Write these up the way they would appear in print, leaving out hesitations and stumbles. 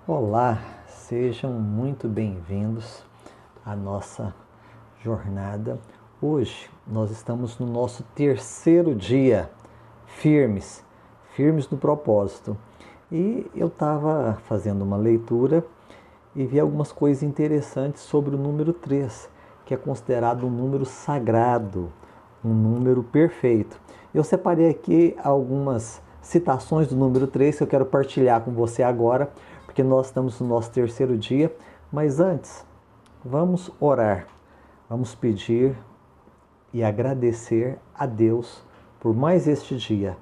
Olá, sejam muito bem-vindos à nossa jornada. Hoje nós estamos no nosso terceiro dia, firmes no propósito. E eu estava fazendo uma leitura e vi algumas coisas interessantes sobre o número 3, que é considerado um número sagrado, um número perfeito. Eu separei aqui algumas citações do número 3 que eu quero partilhar com você agora, porque nós estamos no nosso terceiro dia. Mas antes, vamos orar, vamos pedir e agradecer a Deus por mais este dia,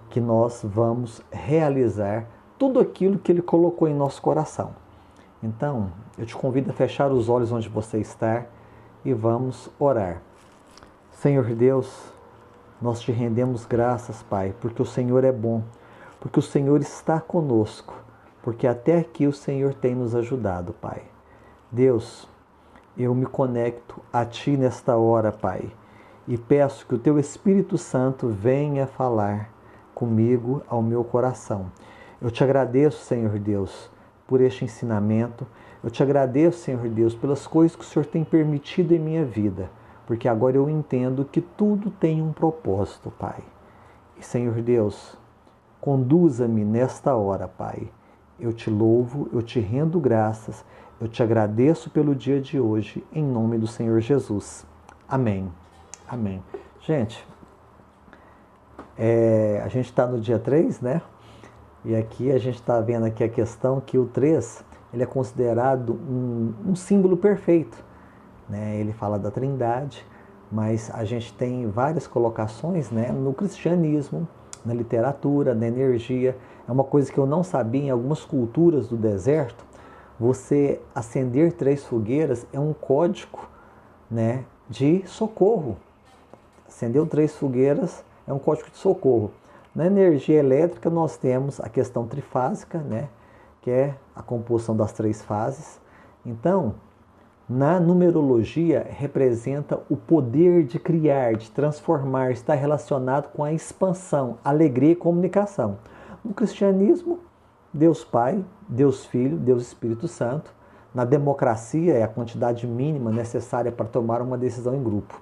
que nós vamos realizar tudo aquilo que Ele colocou em nosso coração. Então, eu te convido a fechar os olhos onde você está e vamos orar. Senhor Deus, nós te rendemos graças, Pai, porque o Senhor é bom, porque o Senhor está conosco, porque até aqui o Senhor tem nos ajudado, Pai. Deus, eu me conecto a Ti nesta hora, Pai, e peço que o Teu Espírito Santo venha falar comigo ao meu coração. Eu te agradeço, Senhor Deus, por este ensinamento. Eu te agradeço, Senhor Deus, pelas coisas que o Senhor tem permitido em minha vida, porque agora eu entendo que tudo tem um propósito, Pai. E, Senhor Deus, conduza-me nesta hora, Pai. Eu te louvo, eu te rendo graças, eu te agradeço pelo dia de hoje, em nome do Senhor Jesus. Amém. Amém. Gente, a gente está no dia 3, né? E aqui a gente está vendo aqui a questão que o 3, ele é considerado um símbolo perfeito, né? Ele fala da Trindade, mas a gente tem várias colocações, né, no cristianismo, na literatura, na energia. É uma coisa que eu não sabia. Em algumas culturas do deserto, você acender 3 fogueiras é um código, né, de socorro. Acendeu 3 fogueiras é um código de socorro. Na energia elétrica nós temos a questão trifásica, né, que é a composição das 3 fases. Então, na numerologia, representa o poder de criar, de transformar, está relacionado com a expansão, alegria e comunicação. No cristianismo, Deus Pai, Deus Filho, Deus Espírito Santo. Na democracia, é a quantidade mínima necessária para tomar uma decisão em grupo.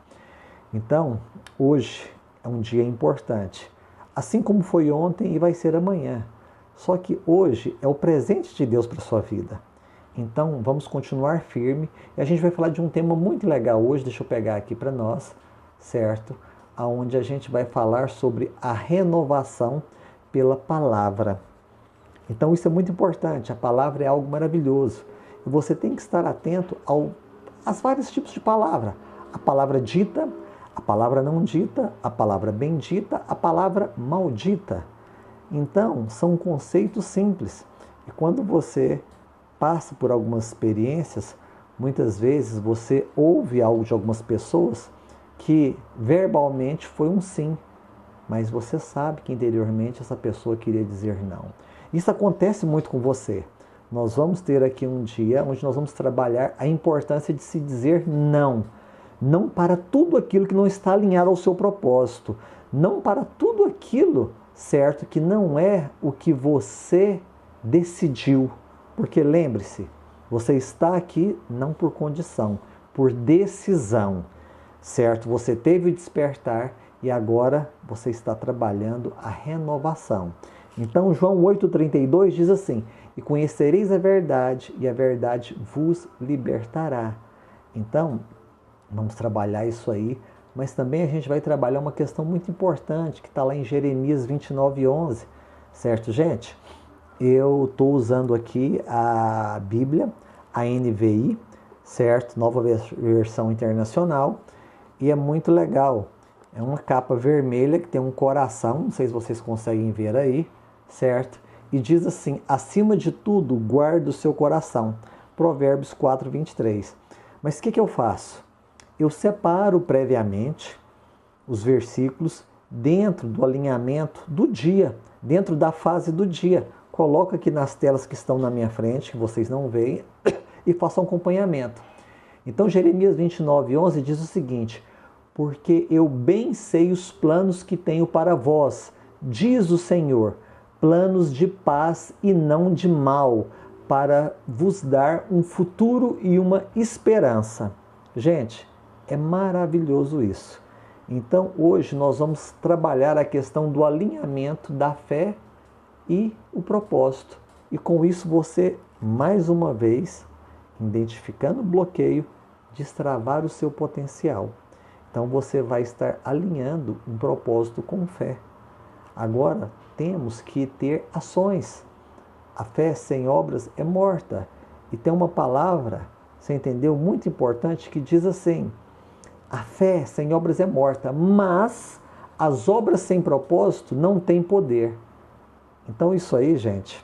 Então, hoje é um dia importante, assim como foi ontem e vai ser amanhã. Só que hoje é o presente de Deus para a sua vida. Então, vamos continuar firme. E a gente vai falar de um tema muito legal hoje, deixa eu pegar aqui para nós, certo? Onde a gente vai falar sobre a renovação pela palavra. Então, isso é muito importante. A palavra é algo maravilhoso. E você tem que estar atento aos vários tipos de palavra. A palavra dita, a palavra não dita, a palavra bendita, a palavra maldita. Então, são conceitos simples. E quando você passa por algumas experiências, muitas vezes você ouve algo de algumas pessoas que verbalmente foi um sim, mas você sabe que interiormente essa pessoa queria dizer não. Isso acontece muito com você. Nós vamos ter aqui um dia onde nós vamos trabalhar a importância de se dizer não. Não para tudo aquilo que não está alinhado ao seu propósito. Não para tudo aquilo, certo, que não é o que você decidiu. Porque lembre-se, você está aqui não por condição, por decisão, certo? Você teve o despertar e agora você está trabalhando a renovação. Então, João 8,32 diz assim: e conhecereis a verdade, e a verdade vos libertará. Então, vamos trabalhar isso aí, mas também a gente vai trabalhar uma questão muito importante, que está lá em Jeremias 29,11, certo, gente? Eu estou usando aqui a Bíblia, a NVI, certo? Nova versão internacional, e é muito legal. É uma capa vermelha que tem um coração, não sei se vocês conseguem ver aí, certo? E diz assim: acima de tudo, guarda o seu coração. Provérbios 4:23. Mas o que eu faço? Eu separo previamente os versículos dentro do alinhamento do dia, dentro da fase do dia. Coloco aqui nas telas que estão na minha frente, que vocês não veem, e faço um acompanhamento. Então, Jeremias 29:11 diz o seguinte: porque eu bem sei os planos que tenho para vós, diz o Senhor, planos de paz e não de mal, para vos dar um futuro e uma esperança. Gente, é maravilhoso isso. Então, hoje nós vamos trabalhar a questão do alinhamento da fé e o propósito. E com isso você, mais uma vez, identificando o bloqueio, destravar o seu potencial. Então você vai estar alinhando um propósito com fé. Agora, temos que ter ações. A fé sem obras é morta. E tem uma palavra, você entendeu, muito importante, que diz assim: a fé sem obras é morta, mas as obras sem propósito não têm poder. Então isso aí, gente,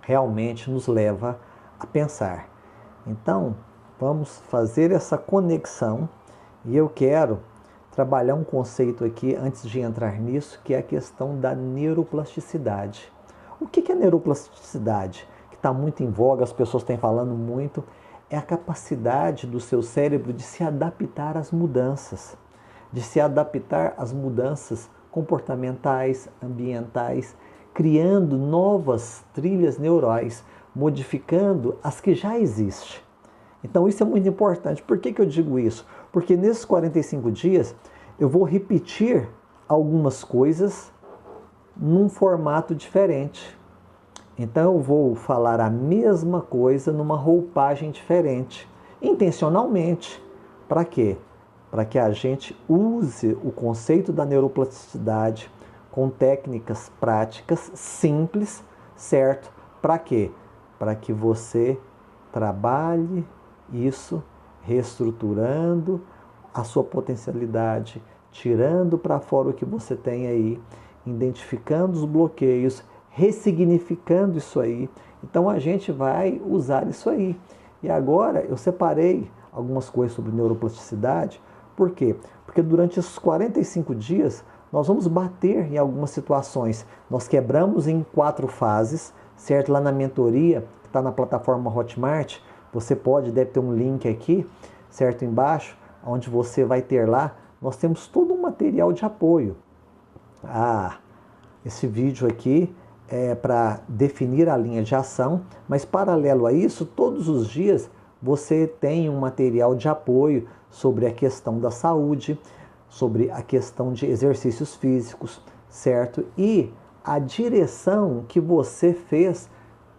realmente nos leva a pensar. Então, vamos fazer essa conexão e eu quero trabalhar um conceito aqui antes de entrar nisso, que é a questão da neuroplasticidade. O que é neuroplasticidade? Que está muito em voga, as pessoas têm falando muito, é a capacidade do seu cérebro de se adaptar às mudanças, de se adaptar às mudanças comportamentais, ambientais, criando novas trilhas neurais, modificando as que já existem. Então isso é muito importante. Por que eu digo isso? Porque nesses 45 dias eu vou repetir algumas coisas num formato diferente. Então eu vou falar a mesma coisa numa roupagem diferente, intencionalmente. Para quê? Para que a gente use o conceito da neuroplasticidade com técnicas práticas simples, certo? Para quê? Para que você trabalhe isso, reestruturando a sua potencialidade, tirando para fora o que você tem aí, identificando os bloqueios, ressignificando isso aí. Então a gente vai usar isso aí. E agora eu separei algumas coisas sobre neuroplasticidade. Por quê? Porque durante esses 45 dias nós vamos bater em algumas situações. Nós quebramos em 4 fases, certo? Lá na mentoria, que está na plataforma Hotmart, você deve ter um link aqui, certo? Embaixo, onde você vai ter lá, nós temos todo um material de apoio. Esse vídeo aqui é para definir a linha de ação, mas paralelo a isso, todos os dias você tem um material de apoio sobre a questão da saúde, sobre a questão de exercícios físicos, certo? E a direção que você fez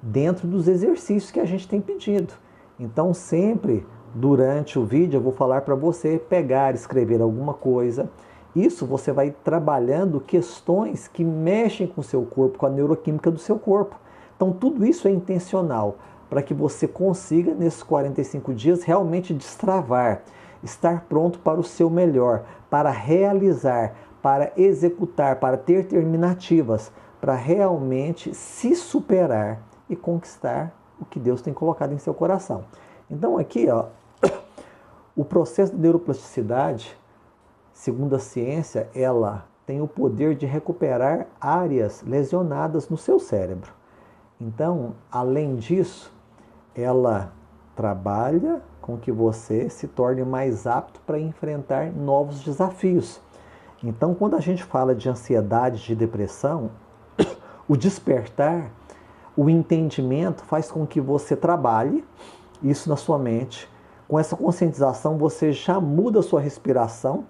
dentro dos exercícios que a gente tem pedido. Então, sempre durante o vídeo eu vou falar para você pegar, escrever alguma coisa. Isso você vai trabalhando questões que mexem com o seu corpo, com a neuroquímica do seu corpo. Então, tudo isso é intencional para que você consiga, nesses 45 dias, realmente destravar, estar pronto para o seu melhor, para realizar, para executar, para ter terminativas, para realmente se superar e conquistar o que Deus tem colocado em seu coração. Então aqui, o processo de neuroplasticidade, segundo a ciência, ela tem o poder de recuperar áreas lesionadas no seu cérebro. Então, além disso, ela trabalha com que você se torne mais apto para enfrentar novos desafios. Então, quando a gente fala de ansiedade, de depressão, o despertar, o entendimento faz com que você trabalhe isso na sua mente. Com essa conscientização, você já muda a sua respiração.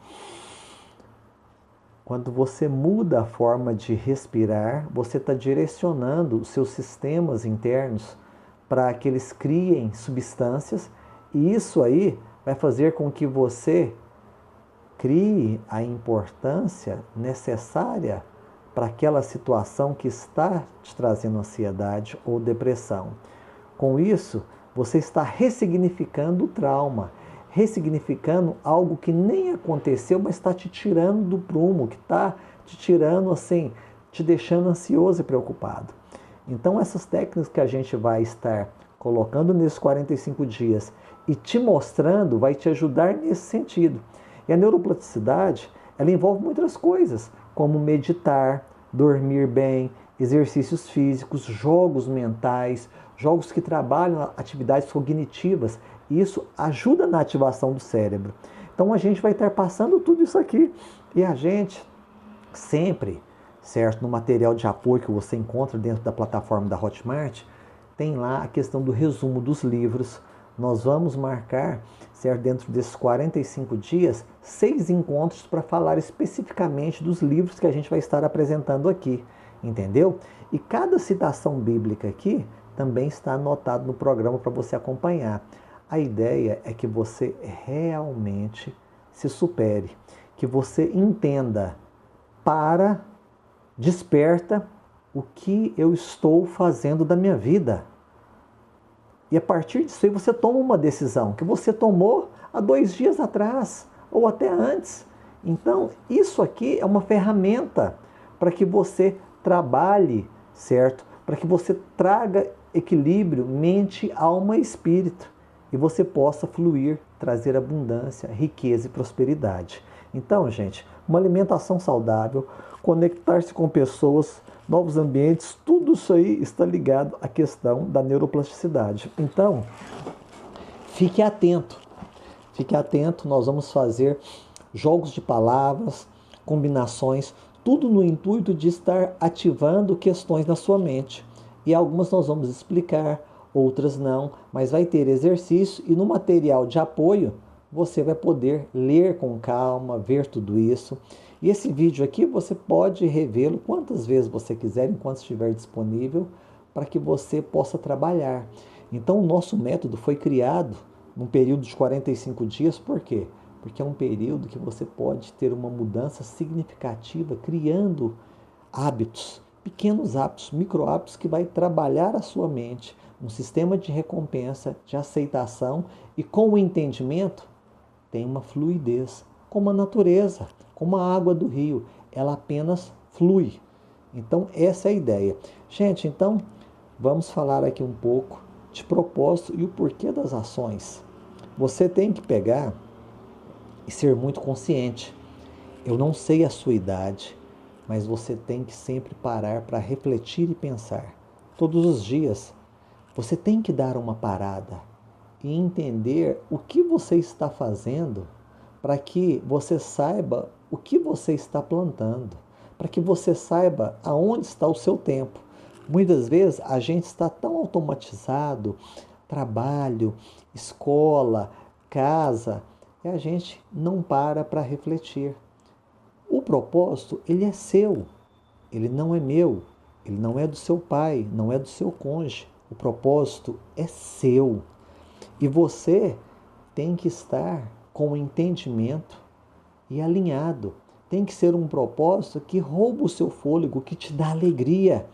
Quando você muda a forma de respirar, você está direcionando os seus sistemas internos para que eles criem substâncias, e isso aí vai fazer com que você crie a importância necessária para aquela situação que está te trazendo ansiedade ou depressão. Com isso, você está ressignificando o trauma, ressignificando algo que nem aconteceu, mas está te tirando do prumo, que está te tirando assim, te deixando ansioso e preocupado. Então essas técnicas que a gente vai estar colocando nesses 45 dias e te mostrando, vai te ajudar nesse sentido. E a neuroplasticidade, ela envolve muitas coisas, como meditar, dormir bem, exercícios físicos, jogos mentais, jogos que trabalham atividades cognitivas. E isso ajuda na ativação do cérebro. Então a gente vai estar passando tudo isso aqui. E a gente sempre, certo, no material de apoio que você encontra dentro da plataforma da Hotmart, tem lá a questão do resumo dos livros. Nós vamos marcar, certo, dentro desses 45 dias, 6 encontros para falar especificamente dos livros que a gente vai estar apresentando aqui, entendeu? E cada citação bíblica aqui também está anotado no programa para você acompanhar. A ideia é que você realmente se supere, que você entenda, desperta o que eu estou fazendo da minha vida. E a partir disso aí você toma uma decisão que você tomou há 2 dias atrás ou até antes. Então, isso aqui é uma ferramenta para que você trabalhe, certo? Para que você traga equilíbrio, mente, alma e espírito. E você possa fluir, trazer abundância, riqueza e prosperidade. Então, gente, uma alimentação saudável, conectar-se com pessoas, novos ambientes, tudo isso aí está ligado à questão da neuroplasticidade. Então, fique atento, nós vamos fazer jogos de palavras, combinações, tudo no intuito de estar ativando questões na sua mente. E algumas nós vamos explicar, outras não, mas vai ter exercício e no material de apoio você vai poder ler com calma, ver tudo isso. E esse vídeo aqui você pode revê-lo quantas vezes você quiser, enquanto estiver disponível, para que você possa trabalhar. Então o nosso método foi criado num período de 45 dias, por quê? Porque é um período que você pode ter uma mudança significativa, criando hábitos, pequenos hábitos, micro hábitos que vai trabalhar a sua mente, um sistema de recompensa, de aceitação e com o entendimento tem uma fluidez, como a natureza, como a água do rio, ela apenas flui. Então essa é a ideia. Gente, então vamos falar aqui um pouco de propósito e o porquê das ações. Você tem que pegar e ser muito consciente. Eu não sei a sua idade, mas você tem que sempre parar para refletir e pensar. Todos os dias, você tem que dar uma parada e entender o que você está fazendo para que você saiba o que você está plantando, para que você saiba aonde está o seu tempo. Muitas vezes a gente está tão automatizado, trabalho, escola, casa, e a gente não para refletir. O propósito, ele é seu, ele não é meu, ele não é do seu pai, não é do seu cônjuge. O propósito é seu. E você tem que estar com o entendimento e alinhado. Tem que ser um propósito que rouba o seu fôlego, que te dá alegria.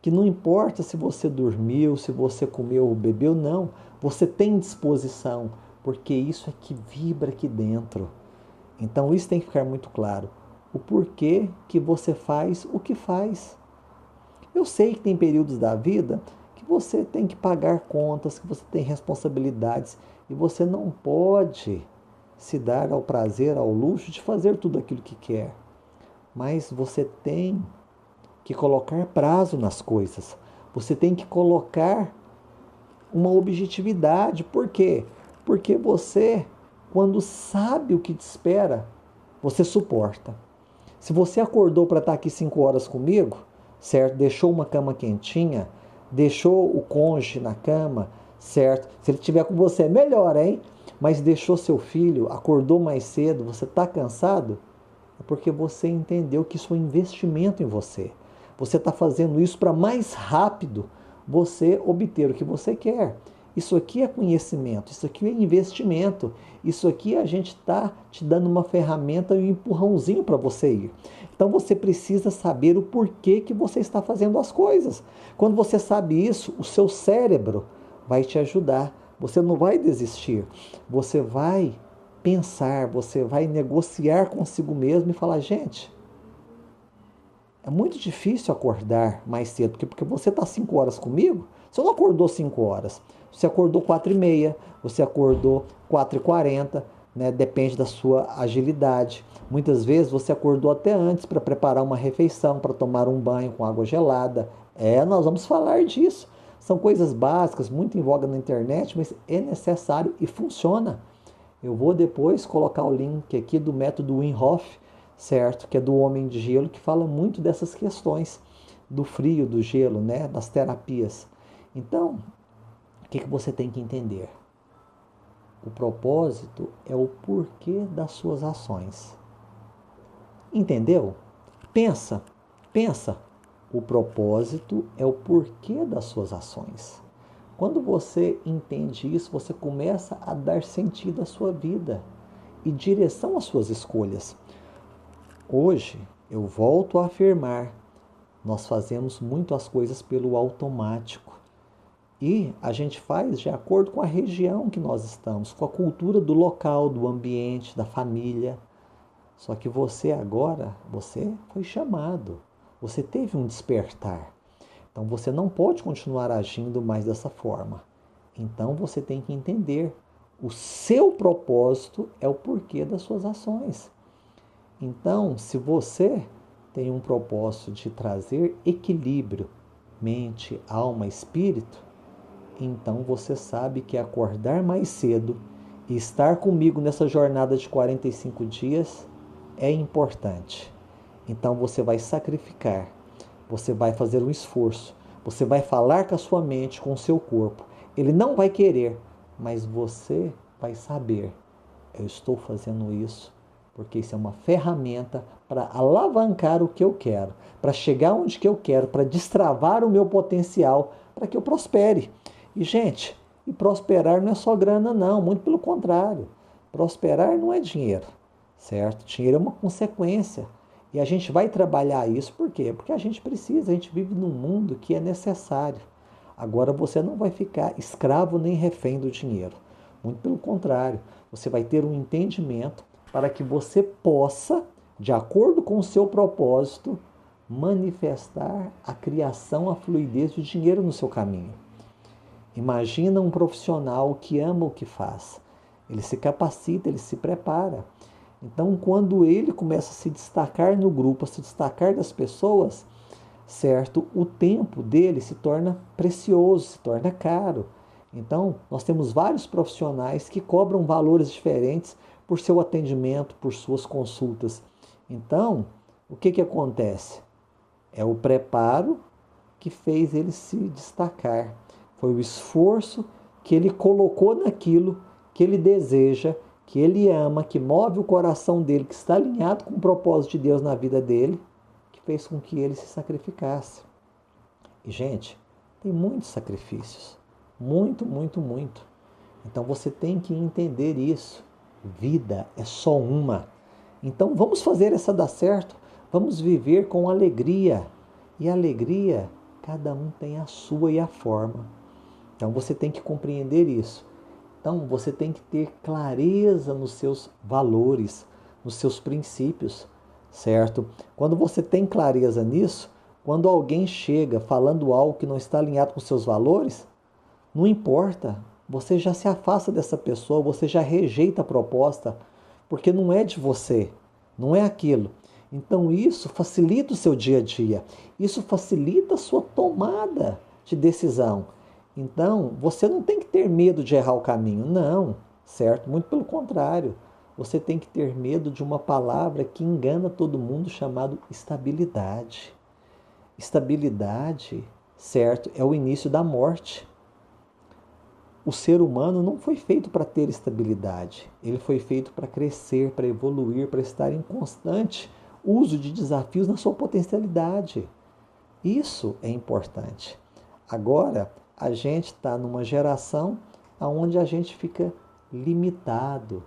Que não importa se você dormiu, se você comeu ou bebeu, não. Você tem disposição, porque isso é que vibra aqui dentro. Então isso tem que ficar muito claro. O porquê que você faz o que faz. Eu sei que tem períodos da vida que você tem que pagar contas, que você tem responsabilidades e você não pode se dar ao prazer, ao luxo de fazer tudo aquilo que quer. Mas você tem que colocar prazo nas coisas. Você tem que colocar uma objetividade. Por quê? Porque você, quando sabe o que te espera, você suporta. Se você acordou para estar aqui 5 horas comigo, certo? Deixou uma cama quentinha, deixou o cônjuge na cama, certo? Se ele estiver com você, é melhor, hein? Mas deixou seu filho, acordou mais cedo, você está cansado? É porque você entendeu que isso é um investimento em você. Você está fazendo isso para mais rápido você obter o que você quer. Isso aqui é conhecimento, isso aqui é investimento, isso aqui a gente está te dando uma ferramenta e um empurrãozinho para você ir. Então você precisa saber o porquê que você está fazendo as coisas. Quando você sabe isso, o seu cérebro vai te ajudar. Você não vai desistir, você vai pensar, você vai negociar consigo mesmo e falar, gente, é muito difícil acordar mais cedo, porque você está 5 horas comigo, você não acordou 5 horas, você acordou 4h30, você acordou 4h40, né? Depende da sua agilidade. Muitas vezes você acordou até antes para preparar uma refeição, para tomar um banho com água gelada. Nós vamos falar disso. São coisas básicas, muito em voga na internet, mas é necessário e funciona. Eu vou depois colocar o link aqui do método Wim Hof, certo? Que é do Homem de Gelo, que fala muito dessas questões do frio, do gelo, né? Das terapias. Então, o que você tem que entender? O propósito é o porquê das suas ações. Entendeu? Pensa, pensa. O propósito é o porquê das suas ações. Quando você entende isso, você começa a dar sentido à sua vida e direção às suas escolhas. Hoje, eu volto a afirmar, nós fazemos muito as coisas pelo automático. E a gente faz de acordo com a região que nós estamos, com a cultura do local, do ambiente, da família. Só que você agora, você foi chamado, você teve um despertar. Então você não pode continuar agindo mais dessa forma. Então você tem que entender, o seu propósito é o porquê das suas ações. Então, se você tem um propósito de trazer equilíbrio, mente, alma, espírito, então você sabe que acordar mais cedo e estar comigo nessa jornada de 45 dias é importante. Então você vai sacrificar, você vai fazer um esforço, você vai falar com a sua mente, com o seu corpo. Ele não vai querer, mas você vai saber, eu estou fazendo isso porque isso é uma ferramenta para alavancar o que eu quero, para chegar onde que eu quero, para destravar o meu potencial, para que eu prospere. E, gente, prosperar não é só grana, não, muito pelo contrário. Prosperar não é dinheiro, certo? Dinheiro é uma consequência. E a gente vai trabalhar isso, por quê? Porque a gente precisa, a gente vive num mundo que é necessário. Agora você não vai ficar escravo nem refém do dinheiro. Muito pelo contrário, você vai ter um entendimento para que você possa, de acordo com o seu propósito, manifestar a criação, a fluidez de dinheiro no seu caminho. Imagina um profissional que ama o que faz. Ele se capacita, ele se prepara. Então, quando ele começa a se destacar no grupo, a se destacar das pessoas, certo? O tempo dele se torna precioso, se torna caro. Então, nós temos vários profissionais que cobram valores diferentes por seu atendimento, por suas consultas. Então, o que acontece? É o preparo que fez ele se destacar. Foi o esforço que ele colocou naquilo que ele deseja, que ele ama, que move o coração dele, que está alinhado com o propósito de Deus na vida dele, que fez com que ele se sacrificasse. E, gente, tem muitos sacrifícios. Muito, muito, muito. Então você tem que entender isso. Vida é só uma. Então vamos fazer essa dar certo. Vamos viver com alegria. E alegria, cada um tem a sua e a forma. Então você tem que compreender isso. Então você tem que ter clareza nos seus valores, nos seus princípios, certo? Quando você tem clareza nisso, quando alguém chega falando algo que não está alinhado com seus valores, não importa, você já se afasta dessa pessoa, você já rejeita a proposta, porque não é de você, não é aquilo. Então isso facilita o seu dia a dia, isso facilita a sua tomada de decisão. Então, você não tem que ter medo de errar o caminho, não, certo? Muito pelo contrário, você tem que ter medo de uma palavra que engana todo mundo, chamado estabilidade. Estabilidade, certo, é o início da morte. O ser humano não foi feito para ter estabilidade, ele foi feito para crescer, para evoluir, para estar em constante uso de desafios na sua potencialidade. Isso é importante. Agora, a gente está numa geração onde a gente fica limitado.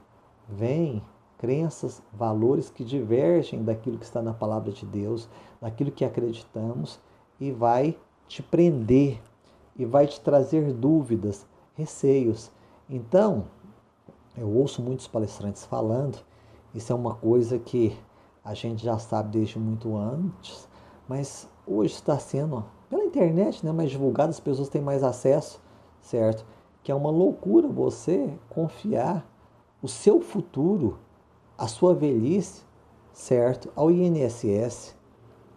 Vem crenças, valores que divergem daquilo que está na palavra de Deus, daquilo que acreditamos, e vai te prender, e vai te trazer dúvidas, receios. Então, eu ouço muitos palestrantes falando, isso é uma coisa que a gente já sabe desde muito antes, mas hoje está sendo pela internet, né, mais divulgado, as pessoas têm mais acesso, certo? Que é uma loucura você confiar o seu futuro, a sua velhice, certo, ao INSS.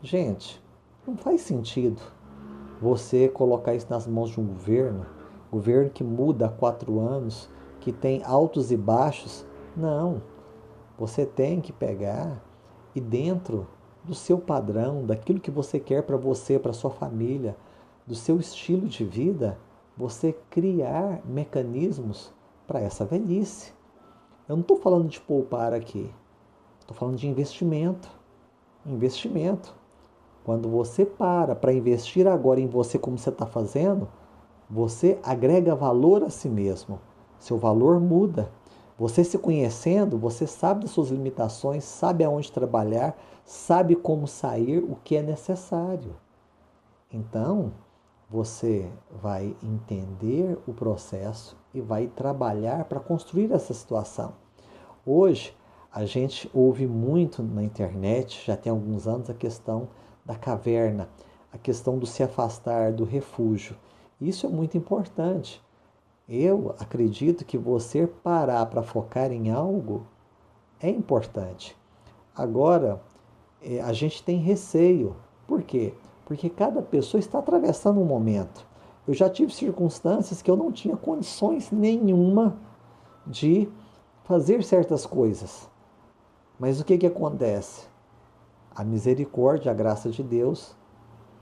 Gente, não faz sentido você colocar isso nas mãos de um governo que muda há 4 anos, que tem altos e baixos. Não, você tem que pegar e dentro do seu padrão, daquilo que você quer para você, para sua família, do seu estilo de vida, você criar mecanismos para essa velhice. Eu não estou falando de poupar aqui, estou falando de investimento. Investimento. Quando você para investir agora em você como você está fazendo, você agrega valor a si mesmo. Seu valor muda. Você se conhecendo, você sabe das suas limitações, sabe aonde trabalhar, sabe como sair, o que é necessário. Então, você vai entender o processo e vai trabalhar para construir essa situação. Hoje, a gente ouve muito na internet, já tem alguns anos, a questão da caverna, a questão do se afastar, do refúgio. Isso é muito importante. Eu acredito que você parar para focar em algo é importante. Agora, a gente tem receio. Por quê? Porque cada pessoa está atravessando um momento. Eu já tive circunstâncias que eu não tinha condições nenhuma de fazer certas coisas. Mas o que acontece? A misericórdia, a graça de Deus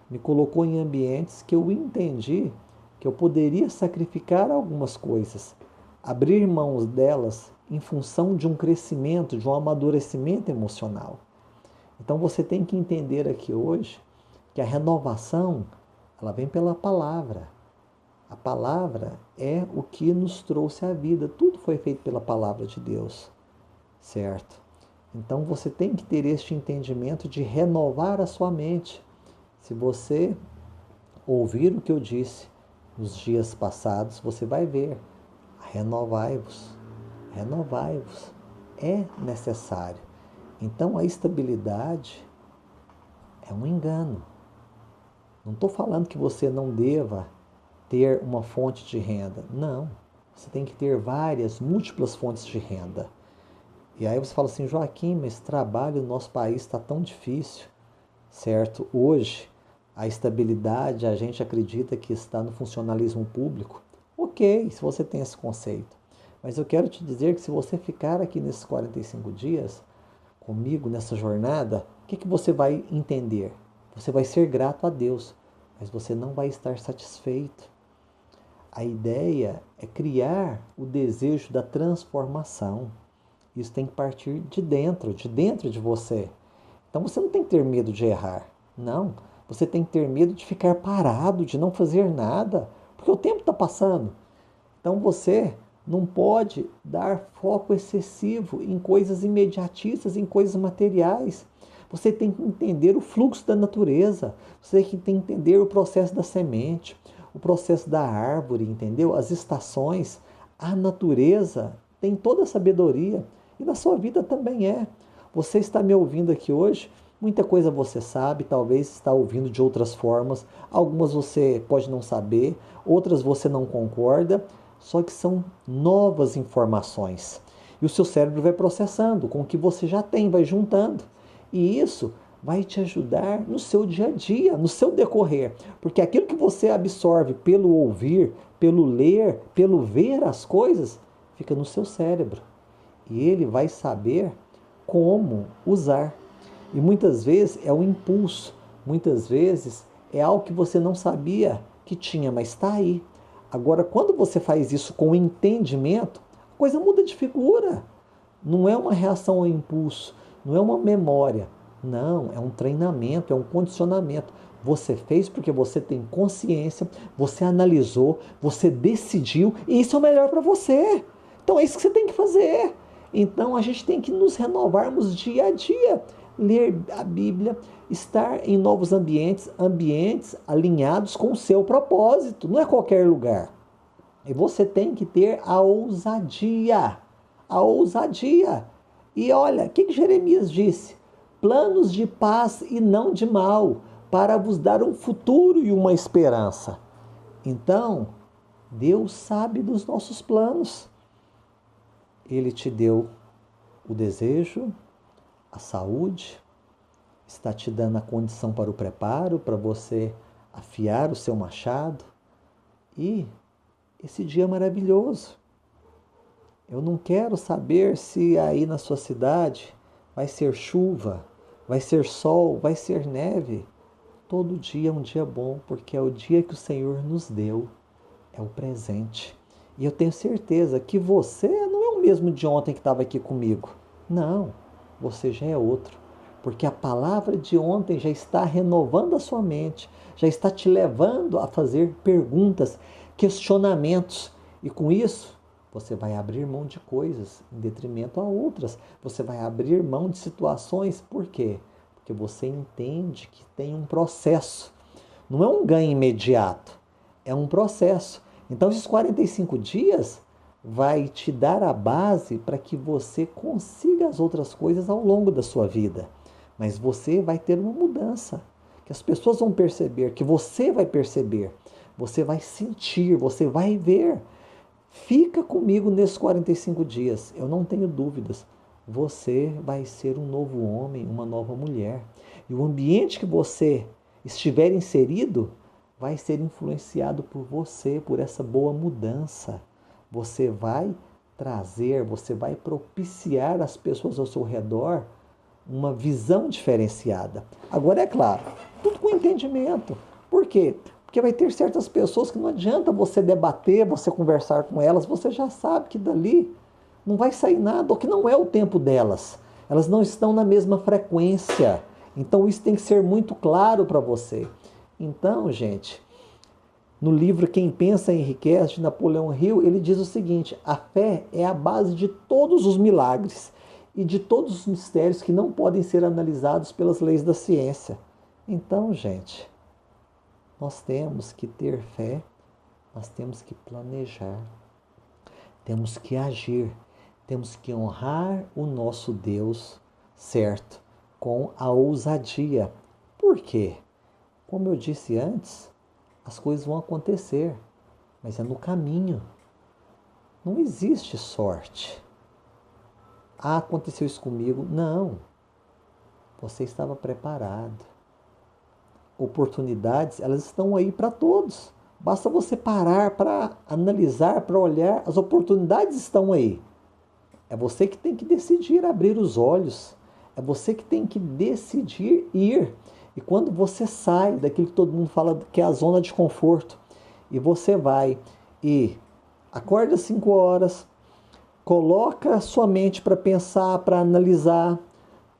me colocou em ambientes que eu entendi que eu poderia sacrificar algumas coisas, abrir mãos delas em função de um crescimento, de um amadurecimento emocional. Então você tem que entender aqui hoje que a renovação, ela vem pela palavra. A palavra é o que nos trouxe à vida. Tudo foi feito pela palavra de Deus, certo? Então você tem que ter este entendimento de renovar a sua mente. Se você ouvir o que eu disse nos dias passados, você vai ver. Renovai-vos. Renovai-vos. É necessário. Então a estabilidade é um engano. Não estou falando que você não deva ter uma fonte de renda. Não. Você tem que ter várias, múltiplas fontes de renda. E aí você fala assim, Joaquim, mas trabalho no nosso país está tão difícil, certo? Hoje, a estabilidade, a gente acredita que está no funcionalismo público. Ok, se você tem esse conceito. Mas eu quero te dizer que se você ficar aqui nesses 45 dias, comigo nessa jornada, o que você vai entender? Você vai ser grato a Deus, mas você não vai estar satisfeito. A ideia é criar o desejo da transformação. Isso tem que partir de dentro de você. Então você não tem que ter medo de errar. Não. Você tem que ter medo de ficar parado, de não fazer nada, porque o tempo está passando. Então você não pode dar foco excessivo em coisas imediatistas, em coisas materiais. Você tem que entender o fluxo da natureza. Você tem que entender o processo da semente, o processo da árvore, entendeu? As estações, a natureza tem toda a sabedoria. E na sua vida também é. Você está me ouvindo aqui hoje, muita coisa você sabe, talvez está ouvindo de outras formas, algumas você pode não saber, outras você não concorda, só que são novas informações. E o seu cérebro vai processando com o que você já tem, vai juntando. E isso vai te ajudar no seu dia a dia, no seu decorrer. Porque aquilo que você absorve pelo ouvir, pelo ler, pelo ver as coisas, fica no seu cérebro. E ele vai saber como usar. E muitas vezes é um impulso, muitas vezes é algo que você não sabia que tinha, mas está aí. Agora, quando você faz isso com entendimento, a coisa muda de figura. Não é uma reação ao impulso, não é uma memória. Não, é um treinamento, é um condicionamento. Você fez porque você tem consciência, você analisou, você decidiu, e isso é o melhor para você. Então é isso que você tem que fazer. Então a gente tem que nos renovarmos dia a dia, ler a Bíblia, estar em novos ambientes, ambientes alinhados com o seu propósito, não é qualquer lugar. E você tem que ter a ousadia, a ousadia. E olha, o que Jeremias disse? Planos de paz e não de mal, para vos dar um futuro e uma esperança. Então, Deus sabe dos nossos planos. Ele te deu o desejo, a saúde, está te dando a condição para o preparo, para você afiar o seu machado. E esse dia é maravilhoso. Eu não quero saber se aí na sua cidade vai ser chuva, vai ser sol, vai ser neve. Todo dia é um dia bom, porque é o dia que o Senhor nos deu. É é o presente. E eu tenho certeza que você não é o mesmo de ontem que estava aqui comigo. Não, você já é outro. Porque a palavra de ontem já está renovando a sua mente, já está te levando a fazer perguntas, questionamentos. E com isso, você vai abrir mão de coisas em detrimento a outras. Você vai abrir mão de situações. Por quê? Porque você entende que tem um processo. Não é um ganho imediato, é um processo. Então, esses 45 dias vai te dar a base para que você consiga as outras coisas ao longo da sua vida. Mas você vai ter uma mudança, que as pessoas vão perceber, que você vai perceber, você vai sentir, você vai ver. Fica comigo nesses 45 dias, eu não tenho dúvidas. Você vai ser um novo homem, uma nova mulher. E o ambiente que você estiver inserido vai ser influenciado por você, por essa boa mudança. Você vai trazer, você vai propiciar às pessoas ao seu redor uma visão diferenciada. Agora, é claro, tudo com entendimento. Por quê? Porque vai ter certas pessoas que não adianta você debater, você conversar com elas, você já sabe que dali não vai sair nada, ou que não é o tempo delas. Elas não estão na mesma frequência. Então isso tem que ser muito claro para você. Então, gente, no livro Quem Pensa Enriquece, de Napoleão Hill, ele diz o seguinte: a fé é a base de todos os milagres e de todos os mistérios que não podem ser analisados pelas leis da ciência. Então, gente, nós temos que ter fé, nós temos que planejar, temos que agir, temos que honrar o nosso Deus, certo? Com a ousadia. Por quê? Como eu disse antes, as coisas vão acontecer, mas é no caminho. Não existe sorte. Ah, aconteceu isso comigo. Não. Você estava preparado. Oportunidades, elas estão aí para todos. Basta você parar para analisar, para olhar. As oportunidades estão aí. É você que tem que decidir abrir os olhos. É você que tem que decidir ir. E quando você sai daquilo que todo mundo fala que é a zona de conforto, e você vai e acorda às 5 horas, coloca a sua mente para pensar, para analisar,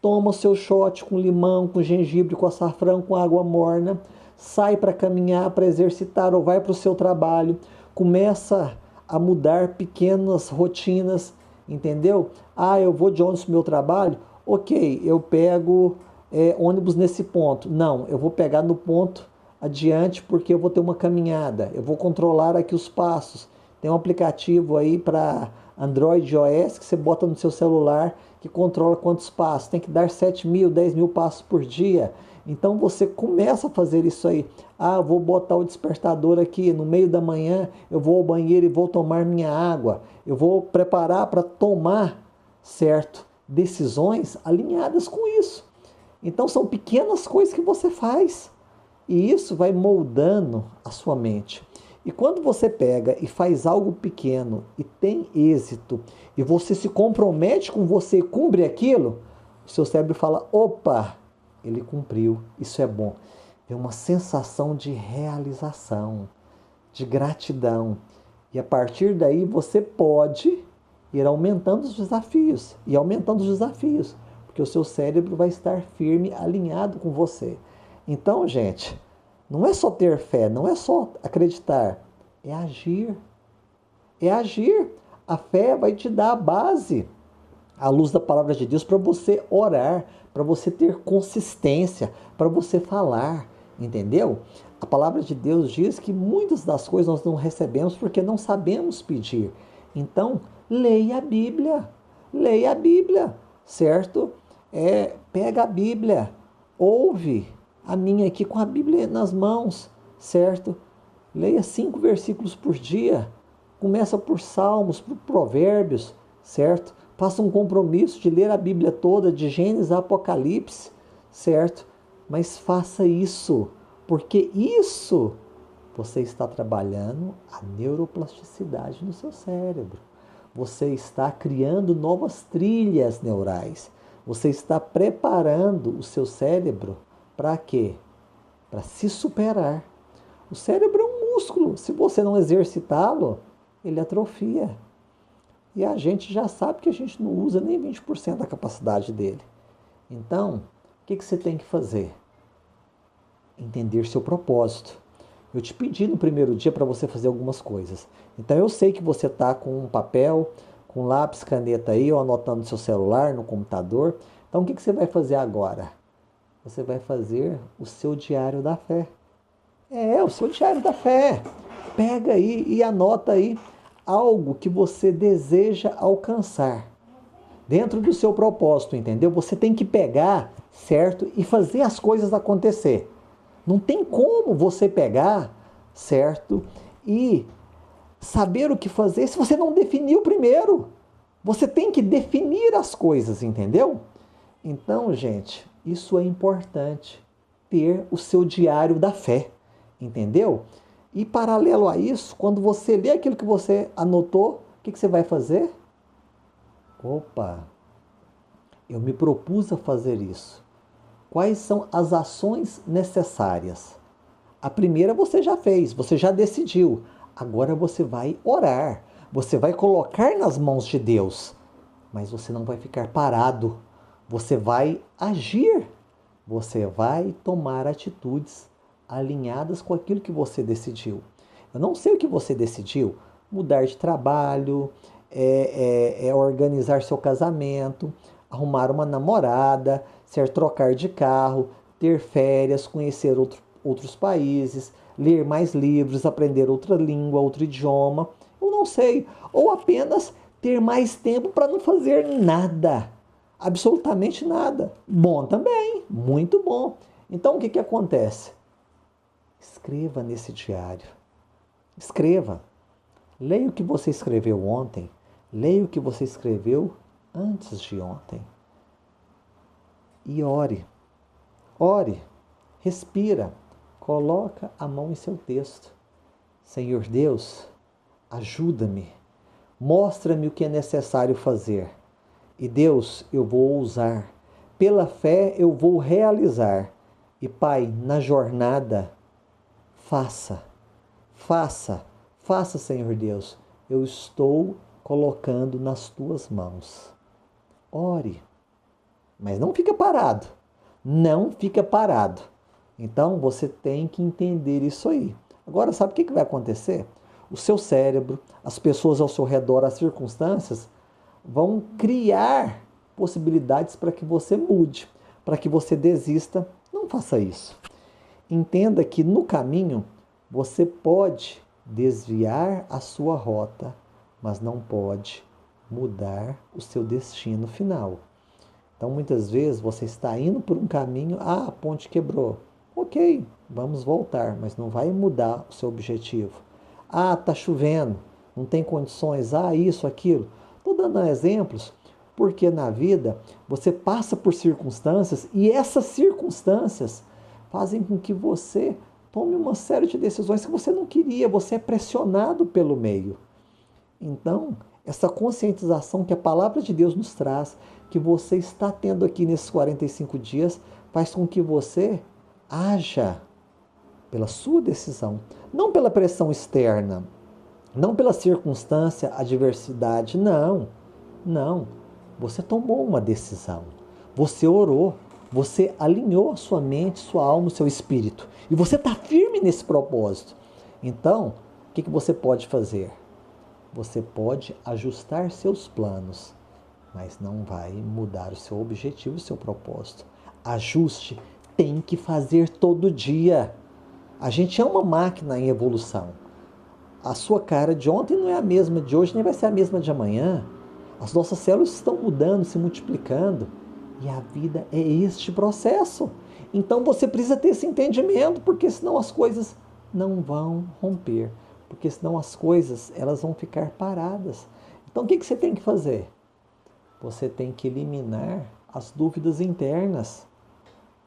toma o seu shot com limão, com gengibre, com açafrão, com água morna, sai para caminhar, para exercitar ou vai para o seu trabalho, começa a mudar pequenas rotinas, entendeu? Ah, eu vou de ônibus para o meu trabalho? Ok, eu pego ônibus nesse ponto. Não, eu vou pegar no ponto adiante porque eu vou ter uma caminhada. Eu vou controlar aqui os passos. Tem um aplicativo aí para Android e iOS que você bota no seu celular que controla quantos passos. Tem que dar 7.000, 10.000 passos por dia. Então você começa a fazer isso aí. Ah, eu vou botar o despertador aqui no meio da manhã, eu vou ao banheiro e vou tomar minha água. Eu vou preparar para tomar, certo, decisões alinhadas com isso. Então são pequenas coisas que você faz e isso vai moldando a sua mente. E quando você pega e faz algo pequeno e tem êxito e você se compromete com você e cumpre aquilo, o seu cérebro fala, opa, ele cumpriu, isso é bom. É uma sensação de realização, de gratidão. E a partir daí você pode ir aumentando os desafios e aumentando os desafios. Porque o seu cérebro vai estar firme, alinhado com você. Então, gente, não é só ter fé, não é só acreditar, é agir. É agir. A fé vai te dar a base, à luz da palavra de Deus, para você orar, para você ter consistência, para você falar, entendeu? A palavra de Deus diz que muitas das coisas nós não recebemos porque não sabemos pedir. Então, leia a Bíblia, certo? Pega a Bíblia, ouve a minha aqui com a Bíblia nas mãos, certo? Leia 5 versículos por dia, começa por Salmos, por Provérbios, certo? Faça um compromisso de ler a Bíblia toda, de Gênesis a Apocalipse, certo? Mas faça isso, porque isso você está trabalhando a neuroplasticidade no seu cérebro. Você está criando novas trilhas neurais. Você está preparando o seu cérebro para quê? Para se superar. O cérebro é um músculo, se você não exercitá-lo, ele atrofia. E a gente já sabe que a gente não usa nem 20% da capacidade dele. Então, o que você tem que fazer? Entender seu propósito. Eu te pedi no primeiro dia para você fazer algumas coisas. Então, eu sei que você está com um papel, com lápis, caneta aí, ou anotando no seu celular, no computador. Então, o que você vai fazer agora? Você vai fazer o seu diário da fé. O seu diário da fé. Pega aí e anota aí algo que você deseja alcançar dentro do seu propósito, entendeu? Você tem que pegar, certo? E fazer as coisas acontecer. Não tem como você pegar, certo? E saber o que fazer se você não definiu primeiro. Você tem que definir as coisas, entendeu? Então, gente, isso é importante. Ter o seu diário da fé, entendeu? E paralelo a isso, quando você lê aquilo que você anotou, o que você vai fazer? Opa, eu me propus a fazer isso. Quais são as ações necessárias? A primeira você já fez, você já decidiu. Agora você vai orar, você vai colocar nas mãos de Deus. Mas você não vai ficar parado, você vai agir, você vai tomar atitudes alinhadas com aquilo que você decidiu. Eu não sei o que você decidiu, mudar de trabalho, organizar seu casamento, arrumar uma namorada, trocar de carro, ter férias, conhecer outros países, ler mais livros, aprender outra língua, outro idioma, eu não sei. Ou apenas ter mais tempo para não fazer nada, absolutamente nada. Bom também, muito bom. Então o que acontece? Escreva nesse diário. Escreva. Leia o que você escreveu ontem. Leia o que você escreveu antes de ontem. E ore. Ore. Respira. Coloca a mão em seu texto. Senhor Deus, ajuda-me. Mostra-me o que é necessário fazer. E Deus, eu vou ousar. Pela fé eu vou realizar. E Pai, na jornada, faça, Senhor Deus. Eu estou colocando nas tuas mãos. Ore, mas não fica parado. Não fica parado. Então você tem que entender isso aí. Agora, sabe o que vai acontecer? O seu cérebro, as pessoas ao seu redor, as circunstâncias vão criar possibilidades para que você mude, para que você desista. Não faça isso. Entenda que no caminho você pode desviar a sua rota, mas não pode mudar o seu destino final. Então, muitas vezes você está indo por um caminho, a ponte quebrou. Ok, vamos voltar, mas não vai mudar o seu objetivo. Está chovendo, não tem condições, isso, aquilo. Estou dando exemplos porque na vida você passa por circunstâncias e essas circunstâncias fazem com que você tome uma série de decisões que você não queria, você é pressionado pelo meio. Então, essa conscientização que a palavra de Deus nos traz, que você está tendo aqui nesses 45 dias, faz com que você haja pela sua decisão, não pela pressão externa, não pela circunstância, adversidade, não. Você tomou uma decisão, você orou, você alinhou a sua mente, sua alma, o seu espírito, e você está firme nesse propósito. Então, o que você pode fazer? Você pode ajustar seus planos, mas não vai mudar o seu objetivo, o seu propósito. Ajuste, tem que fazer todo dia. A gente é uma máquina em evolução. A sua cara de ontem não é a mesma de hoje, nem vai ser a mesma de amanhã. As nossas células estão mudando, se multiplicando. E a vida é este processo. Então você precisa ter esse entendimento, porque senão as coisas não vão romper. Porque senão as coisas elas vão ficar paradas. Então o que você tem que fazer? Você tem que eliminar as dúvidas internas.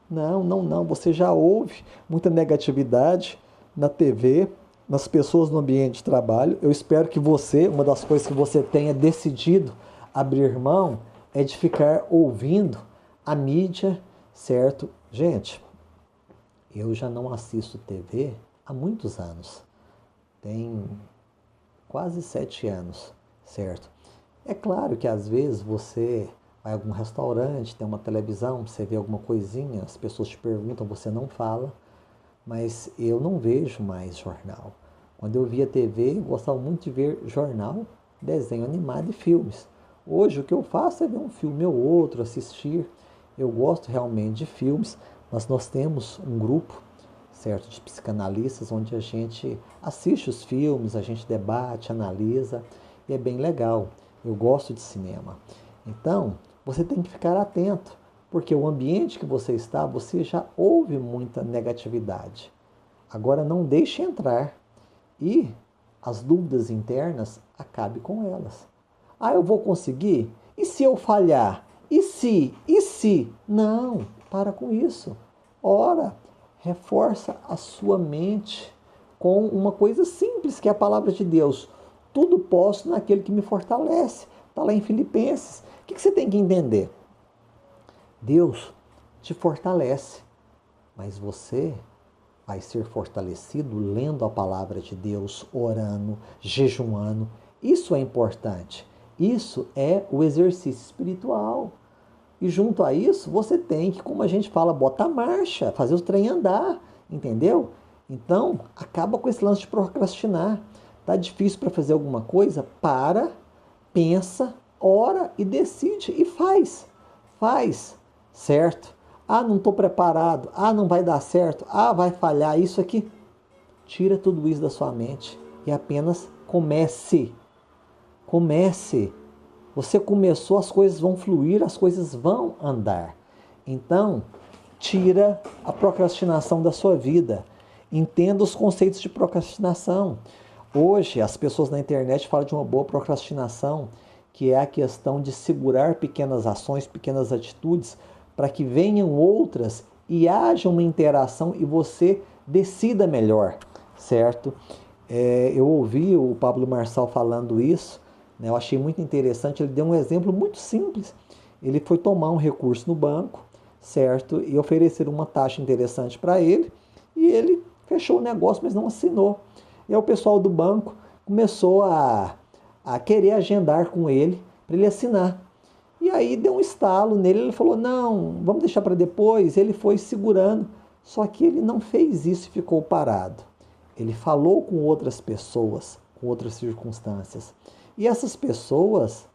Não. Você já ouve muita negatividade na TV, nas pessoas no ambiente de trabalho. Eu espero que você, uma das coisas que você tenha decidido abrir mão, é de ficar ouvindo a mídia, certo? Gente, eu já não assisto TV há muitos anos. tem quase 7 anos, certo? É claro que às vezes você vai a algum restaurante, tem uma televisão, você vê alguma coisinha, as pessoas te perguntam, você não fala, mas eu não vejo mais jornal. Quando eu via TV, eu gostava muito de ver jornal, desenho animado e filmes. Hoje o que eu faço é ver um filme ou outro, assistir. Eu gosto realmente de filmes, mas nós temos um grupo, certo, de psicanalistas, onde a gente assiste os filmes, a gente debate, analisa, e é bem legal. Eu gosto de cinema. Então, você tem que ficar atento, porque o ambiente que você está, você já ouve muita negatividade. Agora não deixe entrar e as dúvidas internas, acabe com elas. Ah, eu vou conseguir? E se eu falhar? E se? E se? Não, para com isso. Ora, reforça a sua mente com uma coisa simples, que é a palavra de Deus. Tudo posso naquele que me fortalece. Está lá em Filipenses. O que você tem que entender? Deus te fortalece, mas você vai ser fortalecido lendo a palavra de Deus, orando, jejuando. Isso é importante. Isso é o exercício espiritual. E junto a isso, você tem que, como a gente fala, botar marcha, fazer o trem andar, entendeu? Então, acaba com esse lance de procrastinar. Tá difícil para fazer alguma coisa? Para, pensa, ora e decide e faz. Faz, certo? Ah, não estou preparado. Ah, não vai dar certo. Ah, vai falhar isso aqui. Tira tudo isso da sua mente e apenas comece. Comece. Você começou, as coisas vão fluir, as coisas vão andar. Então, tira a procrastinação da sua vida. Entenda os conceitos de procrastinação. Hoje, as pessoas na internet falam de uma boa procrastinação, que é a questão de segurar pequenas ações, pequenas atitudes, para que venham outras e haja uma interação e você decida melhor, certo? Eu ouvi o Pablo Marçal falando isso, né? Eu achei muito interessante, ele deu um exemplo muito simples. Ele foi tomar um recurso no banco, certo? E ofereceram uma taxa interessante para ele, e ele fechou o negócio, mas não assinou. E aí o pessoal do banco começou a querer agendar com ele para ele assinar. E aí deu um estalo nele, ele falou, não, vamos deixar para depois. Ele foi segurando, só que ele não fez isso e ficou parado. Ele falou com outras pessoas, com outras circunstâncias. E essas pessoas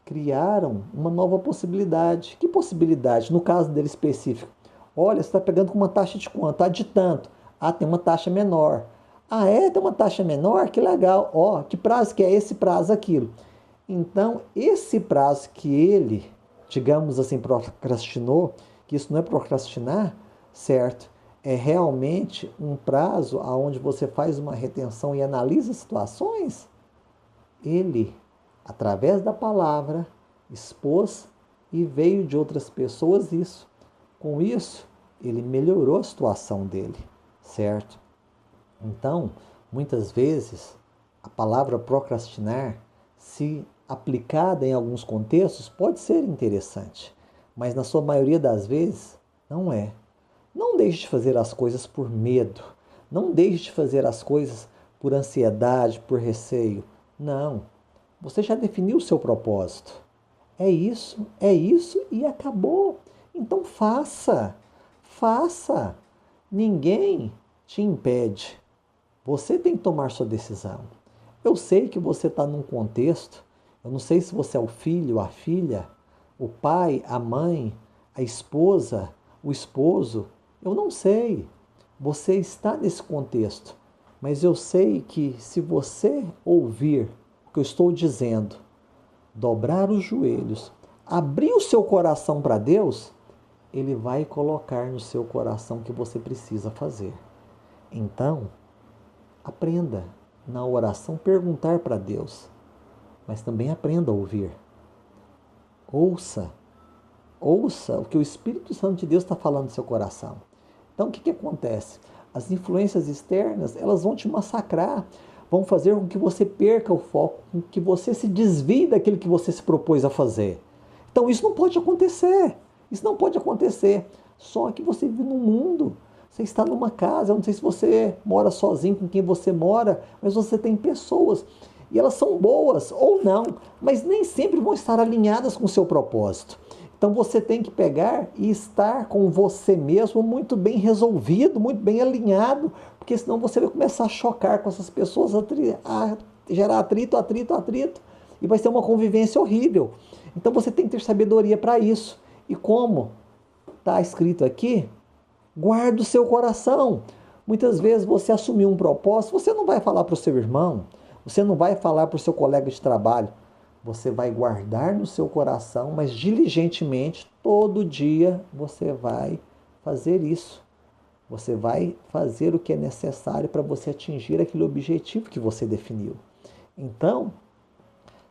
criaram uma nova possibilidade. Que possibilidade? No caso dele específico. Olha, você está pegando com uma taxa de quanto? Ah, de tanto. Ah, tem uma taxa menor. Ah, é? Tem uma taxa menor? Que legal. Ó, que prazo que é esse prazo, aquilo. Então, esse prazo que ele, digamos assim, procrastinou, que isso não é procrastinar, certo? É realmente um prazo onde você faz uma retenção e analisa situações. Ele, através da palavra, expôs e veio de outras pessoas isso. Com isso, ele melhorou a situação dele, certo? Então, muitas vezes, a palavra procrastinar, se aplicada em alguns contextos, pode ser interessante, mas na sua maioria das vezes, não é. Não deixe de fazer as coisas por medo, não deixe de fazer as coisas por ansiedade, por receio. Não, você já definiu o seu propósito. É isso e acabou. Então faça. Ninguém te impede. Você tem que tomar sua decisão. Eu sei que você está num contexto, eu não sei se você é o filho, a filha, o pai, a mãe, a esposa, o esposo, eu não sei. Você está nesse contexto, mas eu sei que se você ouvir o que eu estou dizendo, dobrar os joelhos, abrir o seu coração para Deus, Ele vai colocar no seu coração o que você precisa fazer. Então, aprenda na oração perguntar para Deus, mas também aprenda a ouvir. Ouça o que o Espírito Santo de Deus está falando no seu coração. Então, o que acontece? As influências externas, elas vão te massacrar, vão fazer com que você perca o foco, com que você se desvie daquilo que você se propôs a fazer. Então, isso não pode acontecer. Só que você vive num mundo. Você está numa casa, eu não sei se você mora sozinho com quem você mora, mas você tem pessoas e elas são boas ou não, mas nem sempre vão estar alinhadas com o seu propósito. Então você tem que pegar e estar com você mesmo muito bem resolvido, muito bem alinhado, porque senão você vai começar a chocar com essas pessoas, a gerar atrito, e vai ser uma convivência horrível. Então você tem que ter sabedoria para isso. E como está escrito aqui, guarda o seu coração. Muitas vezes você assumiu um propósito, você não vai falar para o seu irmão, você não vai falar para o seu colega de trabalho, você vai guardar no seu coração, mas diligentemente, todo dia você vai fazer isso. Você vai fazer o que é necessário para você atingir aquele objetivo que você definiu. Então,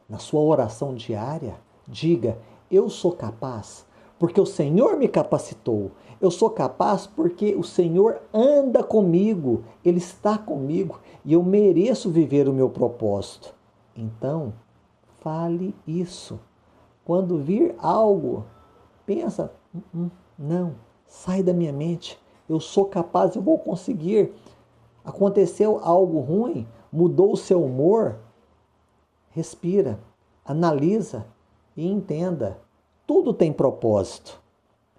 na sua oração diária, diga: eu sou capaz, porque o Senhor me capacitou. Eu sou capaz porque o Senhor anda comigo, Ele está comigo e eu mereço viver o meu propósito. Então, fale isso. Quando vir algo, pensa: não, sai da minha mente. Eu sou capaz, eu vou conseguir. Aconteceu algo ruim, mudou o seu humor, respira, analisa e entenda. Tudo tem propósito.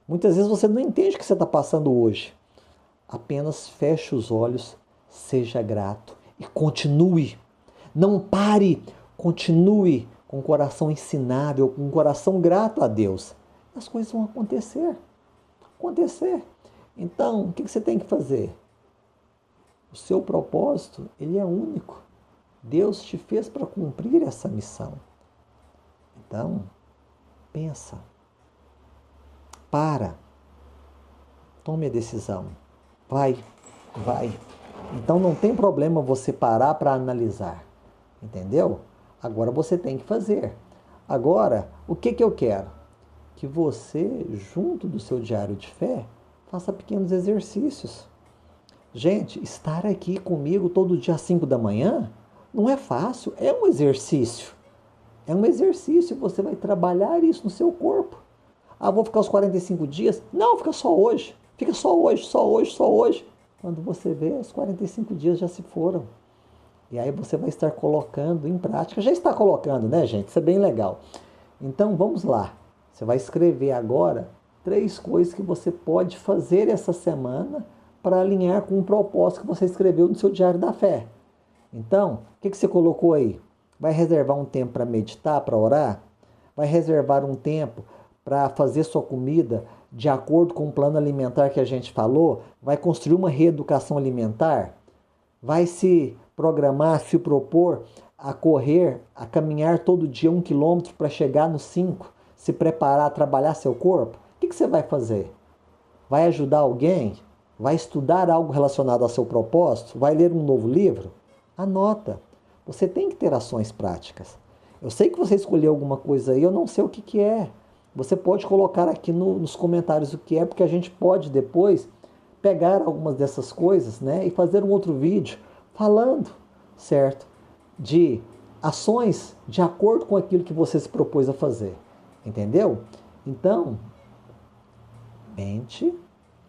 Muitas vezes você não entende o que você está passando hoje. Apenas feche os olhos, seja grato e continue. Não pare, continue com o coração ensinável, com o coração grato a Deus. As coisas vão acontecer. Então, o que você tem que fazer? O seu propósito, ele é único. Deus te fez para cumprir essa missão. Então, pensa. Tome a decisão. Vai. Então não tem problema você parar para analisar. Entendeu? Agora você tem que fazer. Agora, o que eu quero? Que você, junto do seu diário de fé, faça pequenos exercícios. Gente, estar aqui comigo todo dia às 5 da manhã não é fácil, é um exercício. É um exercício, você vai trabalhar isso no seu corpo. Vou ficar os 45 dias? Não, fica só hoje. Fica só hoje. Quando você vê, os 45 dias já se foram. E aí você vai estar colocando em prática. Já está colocando, né, gente? Isso é bem legal. Então, vamos lá. Você vai escrever agora 3 coisas que você pode fazer essa semana para alinhar com o propósito que você escreveu no seu diário da fé. Então, o que você colocou aí? Vai reservar um tempo para meditar, para orar? Vai reservar um tempo para fazer sua comida de acordo com o plano alimentar que a gente falou? Vai construir uma reeducação alimentar? Vai se programar, se propor a correr, a caminhar todo dia 1 quilômetro para chegar nos 5? Se preparar a trabalhar seu corpo? O que você vai fazer? Vai ajudar alguém? Vai estudar algo relacionado ao seu propósito? Vai ler um novo livro? Anota. Você tem que ter ações práticas. Eu sei que você escolheu alguma coisa aí, eu não sei o que é. Você pode colocar aqui nos comentários o que é, porque a gente pode depois pegar algumas dessas coisas, né, e fazer um outro vídeo falando, certo, de ações de acordo com aquilo que você se propôs a fazer. Entendeu? Então, mente,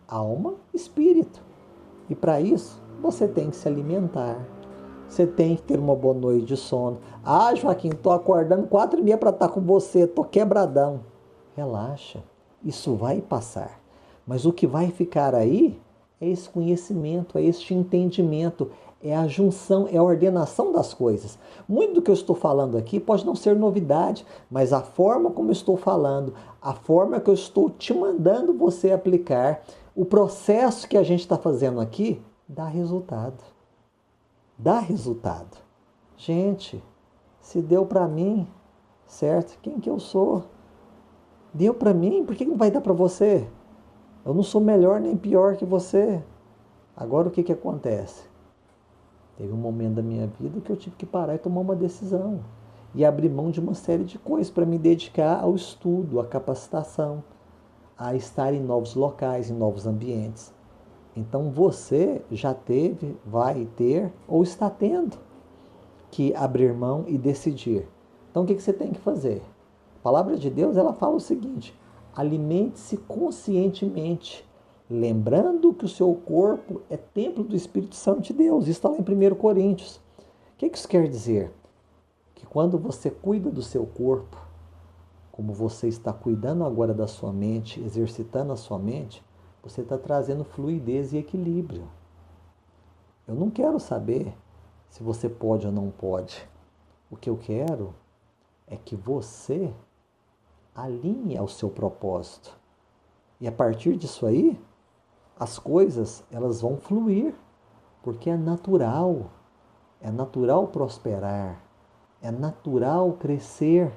alma, espírito. E para isso, você tem que se alimentar. Você tem que ter uma boa noite de sono. Joaquim, estou acordando 4h30 para estar com você, estou quebradão. Relaxa, isso vai passar. Mas o que vai ficar aí é esse conhecimento, é este entendimento, é a junção, é a ordenação das coisas. Muito do que eu estou falando aqui pode não ser novidade, mas a forma como eu estou falando, a forma que eu estou te mandando você aplicar, o processo que a gente está fazendo aqui, dá resultado. Dá resultado. Gente, se deu para mim, certo? Quem que eu sou? Deu para mim, por que não vai dar para você? Eu não sou melhor nem pior que você. Agora o que acontece? Teve um momento da minha vida que eu tive que parar e tomar uma decisão. E abrir mão de uma série de coisas para me dedicar ao estudo, à capacitação, a estar em novos locais, em novos ambientes. Então você já teve, vai ter ou está tendo que abrir mão e decidir. Então o que você tem que fazer? A palavra de Deus ela fala o seguinte: alimente-se conscientemente, lembrando que o seu corpo é templo do Espírito Santo de Deus. Isso está lá em 1 Coríntios. O que isso quer dizer? Que quando você cuida do seu corpo, como você está cuidando agora da sua mente, exercitando a sua mente, você está trazendo fluidez e equilíbrio. Eu não quero saber se você pode ou não pode. O que eu quero é que você alinhe ao seu propósito. E a partir disso aí, as coisas elas vão fluir, porque é natural prosperar, é natural crescer.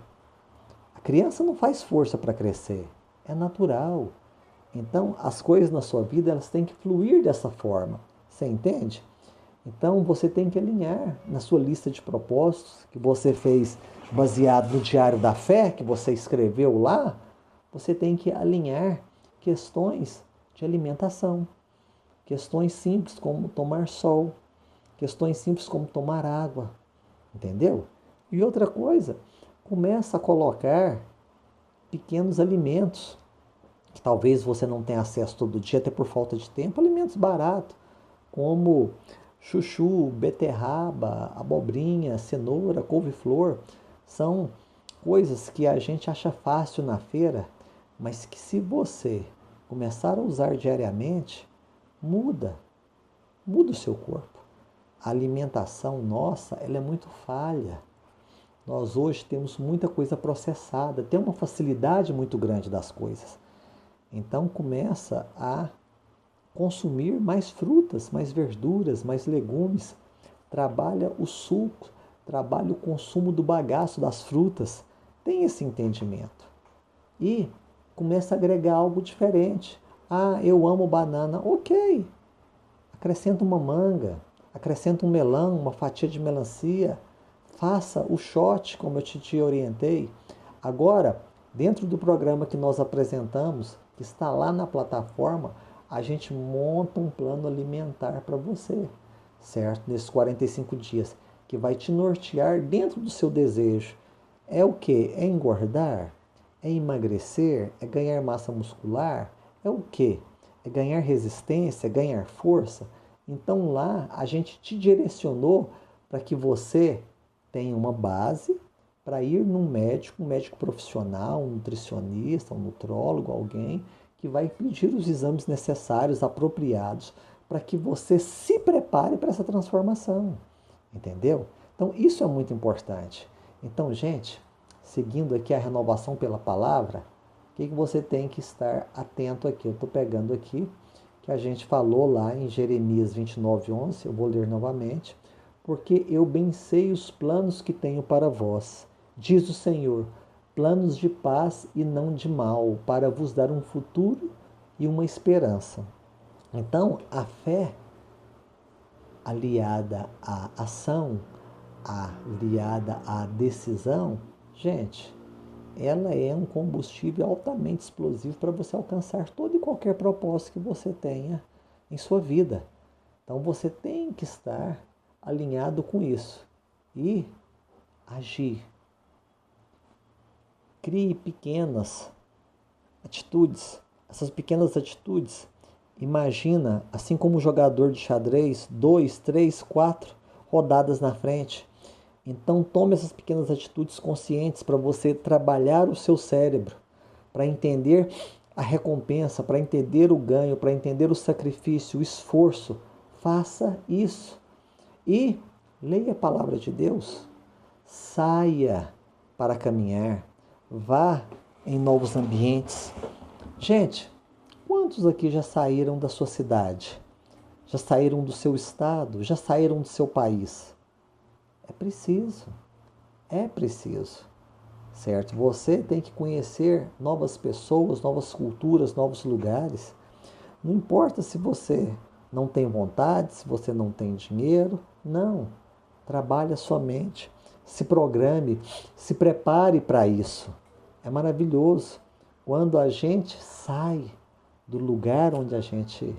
A criança não faz força para crescer, é natural. Então, as coisas na sua vida elas têm que fluir dessa forma, você entende? Então, você tem que alinhar na sua lista de propósitos que você fez baseado no Diário da Fé, que você escreveu lá, você tem que alinhar questões de alimentação, questões simples como tomar sol, questões simples como tomar água, entendeu? E outra coisa, começa a colocar pequenos alimentos, que talvez você não tenha acesso todo dia, até por falta de tempo, alimentos baratos, como chuchu, beterraba, abobrinha, cenoura, couve-flor, são coisas que a gente acha fácil na feira, mas que se você começar a usar diariamente, muda o seu corpo. A alimentação nossa, ela é muito falha. Nós hoje temos muita coisa processada, tem uma facilidade muito grande das coisas. Então começa a consumir mais frutas, mais verduras, mais legumes. Trabalha o suco, trabalha o consumo do bagaço das frutas. Tem esse entendimento. E começa a agregar algo diferente. Ah, eu amo banana. Ok. Acrescenta uma manga, acrescenta um melão, uma fatia de melancia. Faça o shot, como eu te orientei. Agora, dentro do programa que nós apresentamos, que está lá na plataforma, a gente monta um plano alimentar para você, certo? Nesses 45 dias, que vai te nortear dentro do seu desejo. É o quê? É engordar? É emagrecer? É ganhar massa muscular? É o quê? É ganhar resistência? É ganhar força? Então lá a gente te direcionou para que você tenha uma base para ir num médico, um médico profissional, um nutricionista, um nutrólogo, alguém que vai pedir os exames necessários, apropriados, para que você se prepare para essa transformação. Entendeu? Então, isso é muito importante. Então, gente, seguindo aqui a renovação pela palavra, o que você tem que estar atento aqui? Eu estou pegando aqui, que a gente falou lá em Jeremias 29:11, eu vou ler novamente. Porque eu bem sei os planos que tenho para vós, diz o Senhor, planos de paz e não de mal, para vos dar um futuro e uma esperança. Então, a fé aliada à ação, aliada à decisão, gente, ela é um combustível altamente explosivo para você alcançar todo e qualquer propósito que você tenha em sua vida. Então, você tem que estar alinhado com isso e agir. Crie pequenas atitudes. Essas pequenas atitudes, imagina, assim como um jogador de xadrez, 2, 3, 4 rodadas na frente. Então tome essas pequenas atitudes conscientes para você trabalhar o seu cérebro, para entender a recompensa, para entender o ganho, para entender o sacrifício, o esforço. Faça isso. E leia a palavra de Deus, saia para caminhar, vá em novos ambientes. Gente, quantos aqui já saíram da sua cidade? Já saíram do seu estado? Já saíram do seu país? É preciso, certo? Você tem que conhecer novas pessoas, novas culturas, novos lugares. Não importa se você não tem vontade, se você não tem dinheiro, não. Trabalhe a sua mente, se programe, se prepare para isso. É maravilhoso quando a gente sai do lugar onde a gente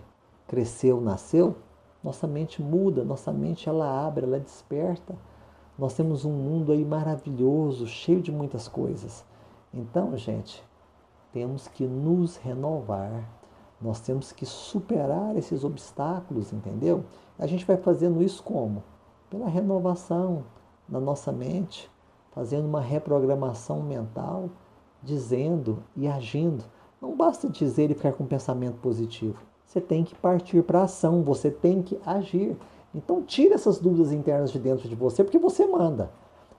cresceu, nasceu, nossa mente muda, nossa mente ela abre, ela desperta. Nós temos um mundo aí maravilhoso, cheio de muitas coisas. Então, gente, temos que nos renovar, Nós temos que superar esses obstáculos, entendeu? A gente vai fazendo isso como? Pela renovação da nossa mente, fazendo uma reprogramação mental, dizendo e agindo. Não basta dizer e ficar com um pensamento positivo. Você tem que partir para a ação, você tem que agir. Então tire essas dúvidas internas de dentro de você, porque você manda.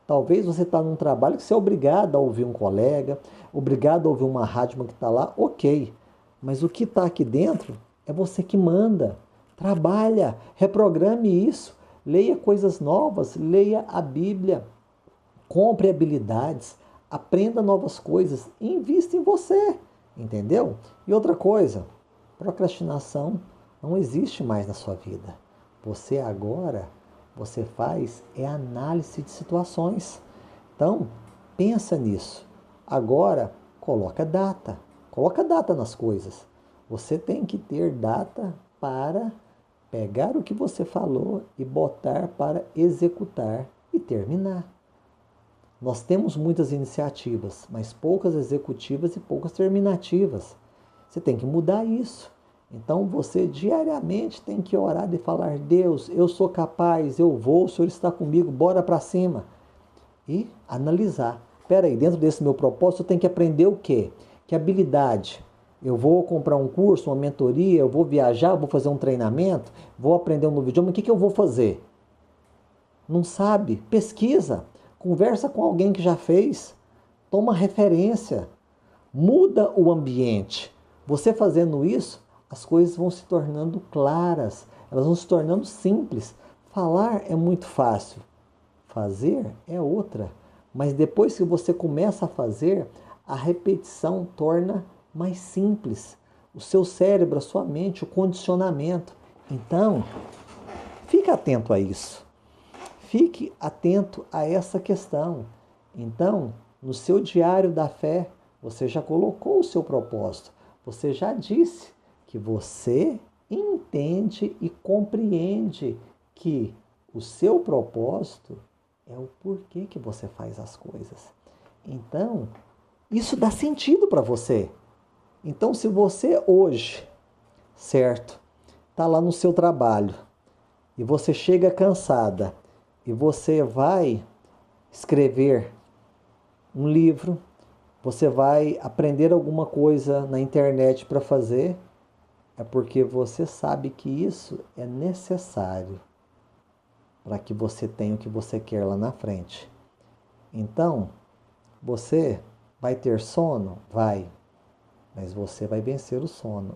Talvez você está num trabalho que você é obrigado a ouvir um colega, obrigado a ouvir uma rádio que está lá, ok. Mas o que está aqui dentro é você que manda. Trabalha, reprograme isso, leia coisas novas, leia a Bíblia, compre habilidades, aprenda novas coisas, invista em você, entendeu? E outra coisa, procrastinação não existe mais na sua vida. Você agora, você faz análise de situações. Então, pensa nisso. Agora, coloca data nas coisas. Você tem que ter data para pegar o que você falou e botar para executar e terminar. Nós temos muitas iniciativas, mas poucas executivas e poucas terminativas. Você tem que mudar isso. Então você diariamente tem que orar e falar: Deus, eu sou capaz, eu vou, o Senhor está comigo, bora para cima. E analisar. Espera aí, dentro desse meu propósito eu tenho que aprender o quê? Que habilidade? Eu vou comprar um curso, uma mentoria, eu vou viajar, vou fazer um treinamento, vou aprender um novo idioma, o que eu vou fazer? Não sabe? Pesquisa, conversa com alguém que já fez, toma referência, muda o ambiente. Você fazendo isso, as coisas vão se tornando claras, elas vão se tornando simples. Falar é muito fácil, fazer é outra. Mas depois que você começa a fazer, a repetição torna mais simples. O seu cérebro, a sua mente, o condicionamento. Então, fique atento a isso. Fique atento a essa questão. Então, no seu diário da fé, você já colocou o seu propósito. Você já disse que você entende e compreende que o seu propósito é o porquê que você faz as coisas. Então, isso dá sentido para você. Então, se você hoje, certo, está lá no seu trabalho e você chega cansada e você vai escrever um livro, você vai aprender alguma coisa na internet para fazer, é porque você sabe que isso é necessário para que você tenha o que você quer lá na frente. Então, você vai ter sono? Vai. Mas você vai vencer o sono.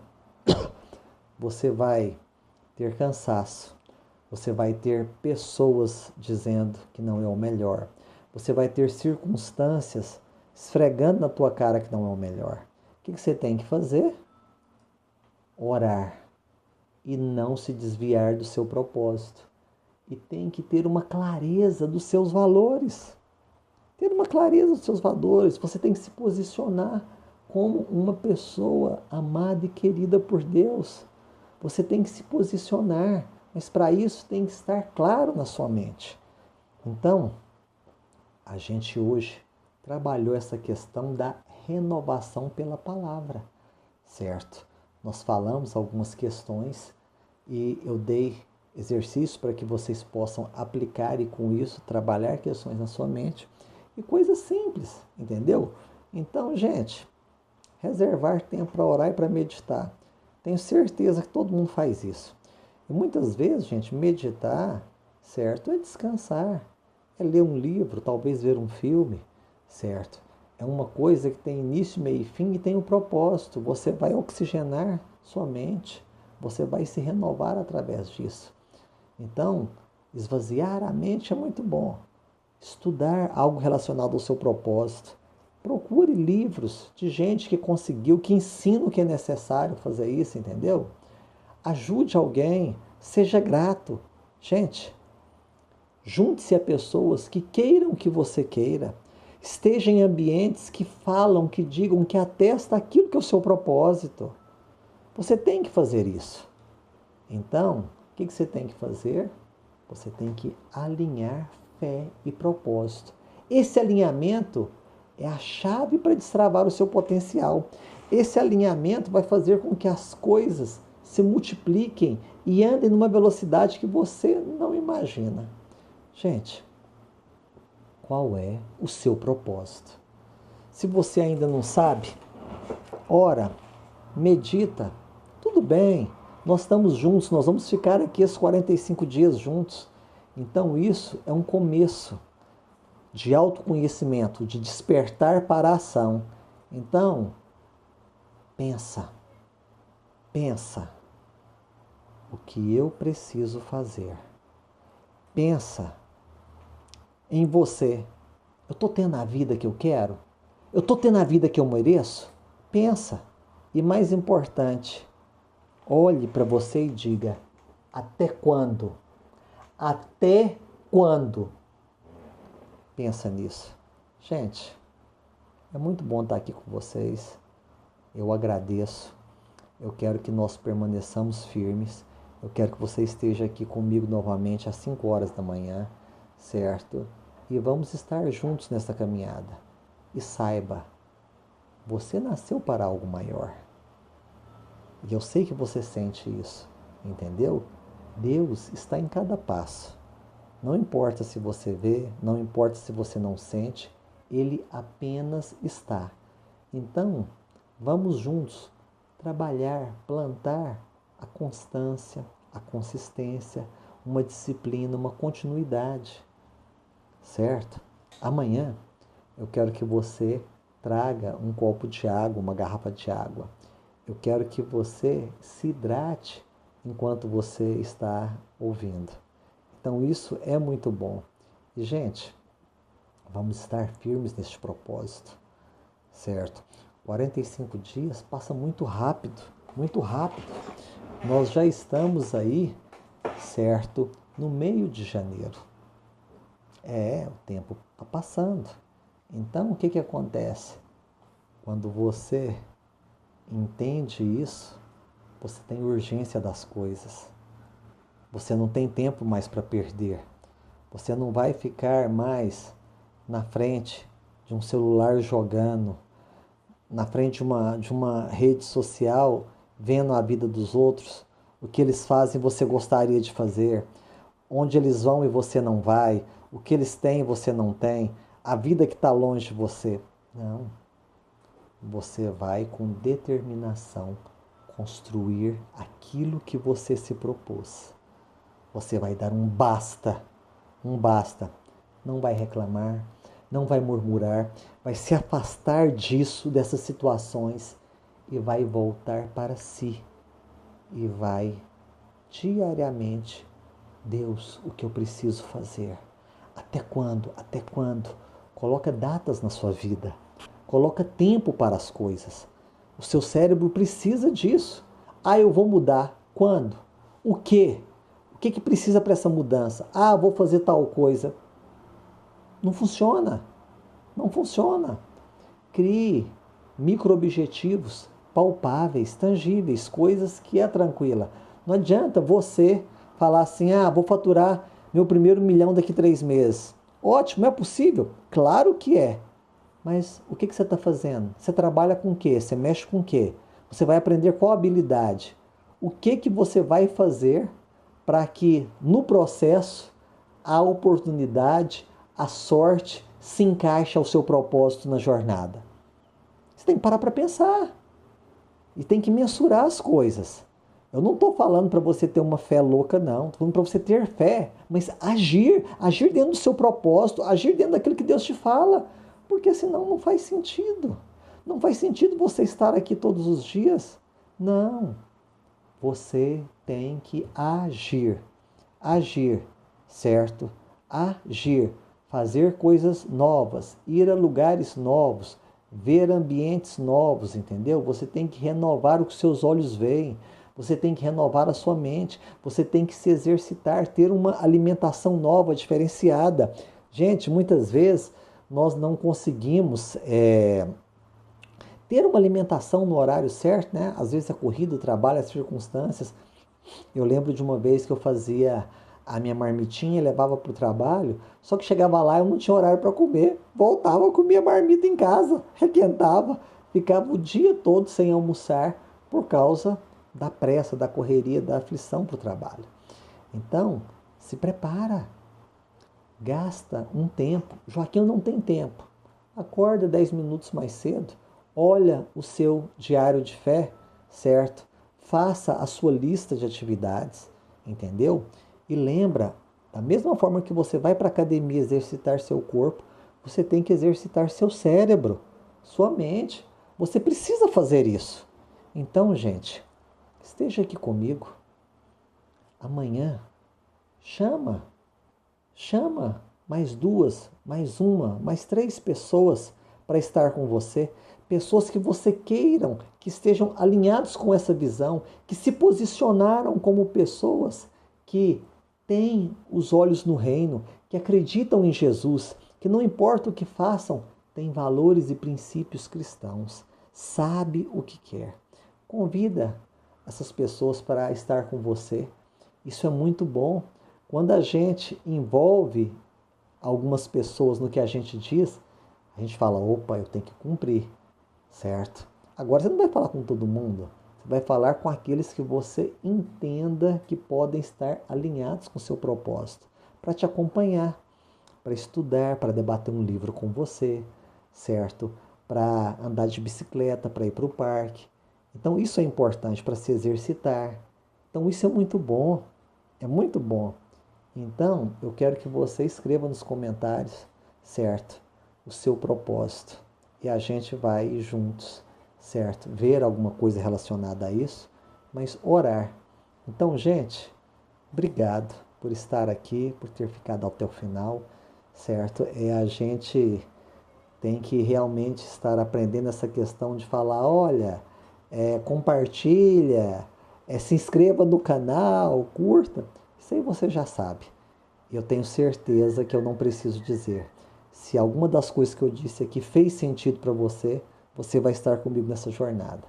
Você vai ter cansaço. Você vai ter pessoas dizendo que não é o melhor. Você vai ter circunstâncias esfregando na tua cara que não é o melhor. O que você tem que fazer? Orar e não se desviar do seu propósito. E tem que ter uma clareza dos seus valores. Ter uma clareza dos seus valores. Você tem que se posicionar como uma pessoa amada e querida por Deus. Você tem que se posicionar, mas para isso tem que estar claro na sua mente. Então, a gente hoje trabalhou essa questão da renovação pela palavra, certo? Nós falamos algumas questões e eu dei exercícios para que vocês possam aplicar e com isso trabalhar questões na sua mente e coisas simples, entendeu? Então, gente, reservar tempo para orar e para meditar. Tenho certeza que todo mundo faz isso. E muitas vezes, gente, meditar, certo, é descansar, é ler um livro, talvez ver um filme, certo? É uma coisa que tem início, meio e fim e tem um propósito. Você vai oxigenar sua mente, você vai se renovar através disso. Então, esvaziar a mente é muito bom. Estudar algo relacionado ao seu propósito. Procure livros de gente que conseguiu, que ensina o que é necessário fazer isso, entendeu? Ajude alguém, seja grato. Gente, junte-se a pessoas que queiram o que você queira. Esteja em ambientes que falam, que digam, que atestam aquilo que é o seu propósito. Você tem que fazer isso. Então, o que você tem que fazer? Você tem que alinhar fé e propósito. Esse alinhamento é a chave para destravar o seu potencial. Esse alinhamento vai fazer com que as coisas se multipliquem e andem numa velocidade que você não imagina. Gente, qual é o seu propósito? Se você ainda não sabe, ora, medita, tudo bem, nós estamos juntos, nós vamos ficar aqui esses 45 dias juntos. Então isso é um começo de autoconhecimento, de despertar para a ação. Então, pensa o que eu preciso fazer. Pensa em você. Eu estou tendo a vida que eu quero? Eu estou tendo a vida que eu mereço? Pensa. E mais importante, olhe para você e diga, até quando? Até quando? Pensa nisso. Gente, é muito bom estar aqui com vocês. Eu agradeço. Eu quero que nós permaneçamos firmes. Eu quero que você esteja aqui comigo novamente às 5 horas da manhã, certo? E vamos estar juntos nessa caminhada. E saiba, você nasceu para algo maior. E eu sei que você sente isso, entendeu? Deus está em cada passo. Não importa se você vê, não importa se você não sente, Ele apenas está. Então, vamos juntos trabalhar, plantar a constância, a consistência, uma disciplina, uma continuidade, certo? Amanhã eu quero que você traga um copo de água, uma garrafa de água. Eu quero que você se hidrate enquanto você está ouvindo. Então isso é muito bom. E, gente, vamos estar firmes neste propósito, certo? 45 dias passa muito rápido, muito rápido. Nós já estamos aí, certo, no meio de janeiro. O tempo está passando. Então, o que acontece? Quando você entende isso, você tem urgência das coisas. Você não tem tempo mais para perder. Você não vai ficar mais na frente de um celular jogando, na frente de uma rede social, vendo a vida dos outros, o que eles fazem você gostaria de fazer, onde eles vão e você não vai, o que eles têm e você não tem, a vida que está longe de você. Não. Você vai com determinação construir aquilo que você se propôs. Você vai dar um basta, um basta. Não vai reclamar, não vai murmurar, vai se afastar disso, dessas situações e vai voltar para si. E vai diariamente, Deus, o que eu preciso fazer? Até quando? Até quando? Coloca datas na sua vida. Coloca tempo para as coisas. O seu cérebro precisa disso. Eu vou mudar. Quando? O quê? O que precisa para essa mudança? Vou fazer tal coisa. Não funciona. Não funciona. Crie micro-objetivos palpáveis, tangíveis, coisas que é tranquila. Não adianta você falar assim, vou faturar meu primeiro 1 milhão daqui 3 meses. Ótimo, é possível? Claro que é. Mas o que você está fazendo? Você trabalha com o quê? Você mexe com o quê? Você vai aprender qual habilidade? O que você vai fazer para que no processo a oportunidade, a sorte se encaixe ao seu propósito na jornada? Você tem que parar para pensar. E tem que mensurar as coisas. Eu não estou falando para você ter uma fé louca, não. Estou falando para você ter fé, mas agir dentro do seu propósito, agir dentro daquilo que Deus te fala. Porque senão não faz sentido. Não faz sentido você estar aqui todos os dias. Não. Você tem que agir. Agir, certo? Agir. Fazer coisas novas. Ir a lugares novos. Ver ambientes novos, entendeu? Você tem que renovar o que seus olhos veem. Você tem que renovar a sua mente. Você tem que se exercitar, ter uma alimentação nova, diferenciada. Gente, muitas vezes nós não conseguimos ter uma alimentação no horário certo, né? Às vezes a corrida, o trabalho, as circunstâncias. Eu lembro de uma vez que eu fazia a minha marmitinha e levava para o trabalho, só que chegava lá e eu não tinha horário para comer. Voltava, comia marmita em casa, requentava. ficava o dia todo sem almoçar por causa da pressa, da correria, da aflição para o trabalho. Então, se prepara, gasta um tempo. Joaquim não tem tempo. Acorda 10 minutos mais cedo, olha o seu diário de fé, certo? Faça a sua lista de atividades, entendeu? E lembra, da mesma forma que você vai para a academia exercitar seu corpo, você tem que exercitar seu cérebro, sua mente. Você precisa fazer isso. Então, gente, esteja aqui comigo. Amanhã, chama mais 2, mais 1, mais 3 pessoas para estar com você. Pessoas que você queiram, que estejam alinhados com essa visão, que se posicionaram como pessoas que têm os olhos no reino, que acreditam em Jesus, que não importa o que façam, têm valores e princípios cristãos, sabe o que quer. Convida essas pessoas para estar com você. Isso é muito bom. Quando a gente envolve algumas pessoas no que a gente diz, a gente fala, opa, eu tenho que cumprir, certo? Agora você não vai falar com todo mundo, você vai falar com aqueles que você entenda que podem estar alinhados com o seu propósito, para te acompanhar, para estudar, para debater um livro com você, certo? Para andar de bicicleta, para ir para o parque. Então isso é importante para se exercitar. Então isso é muito bom, é muito bom. Então, eu quero que você escreva nos comentários, certo? O seu propósito. E a gente vai juntos, certo? Ver alguma coisa relacionada a isso, mas orar. Então, gente, obrigado por estar aqui, por ter ficado até o final, certo? A gente tem que realmente estar aprendendo essa questão de falar, olha, compartilha, se inscreva no canal, curta. Isso aí você já sabe. Eu tenho certeza que eu não preciso dizer. Se alguma das coisas que eu disse aqui fez sentido para você, você vai estar comigo nessa jornada.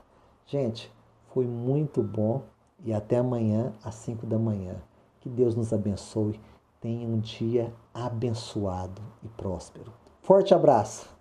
Gente, foi muito bom e até amanhã às 5 da manhã. Que Deus nos abençoe. Tenha um dia abençoado e próspero. Forte abraço!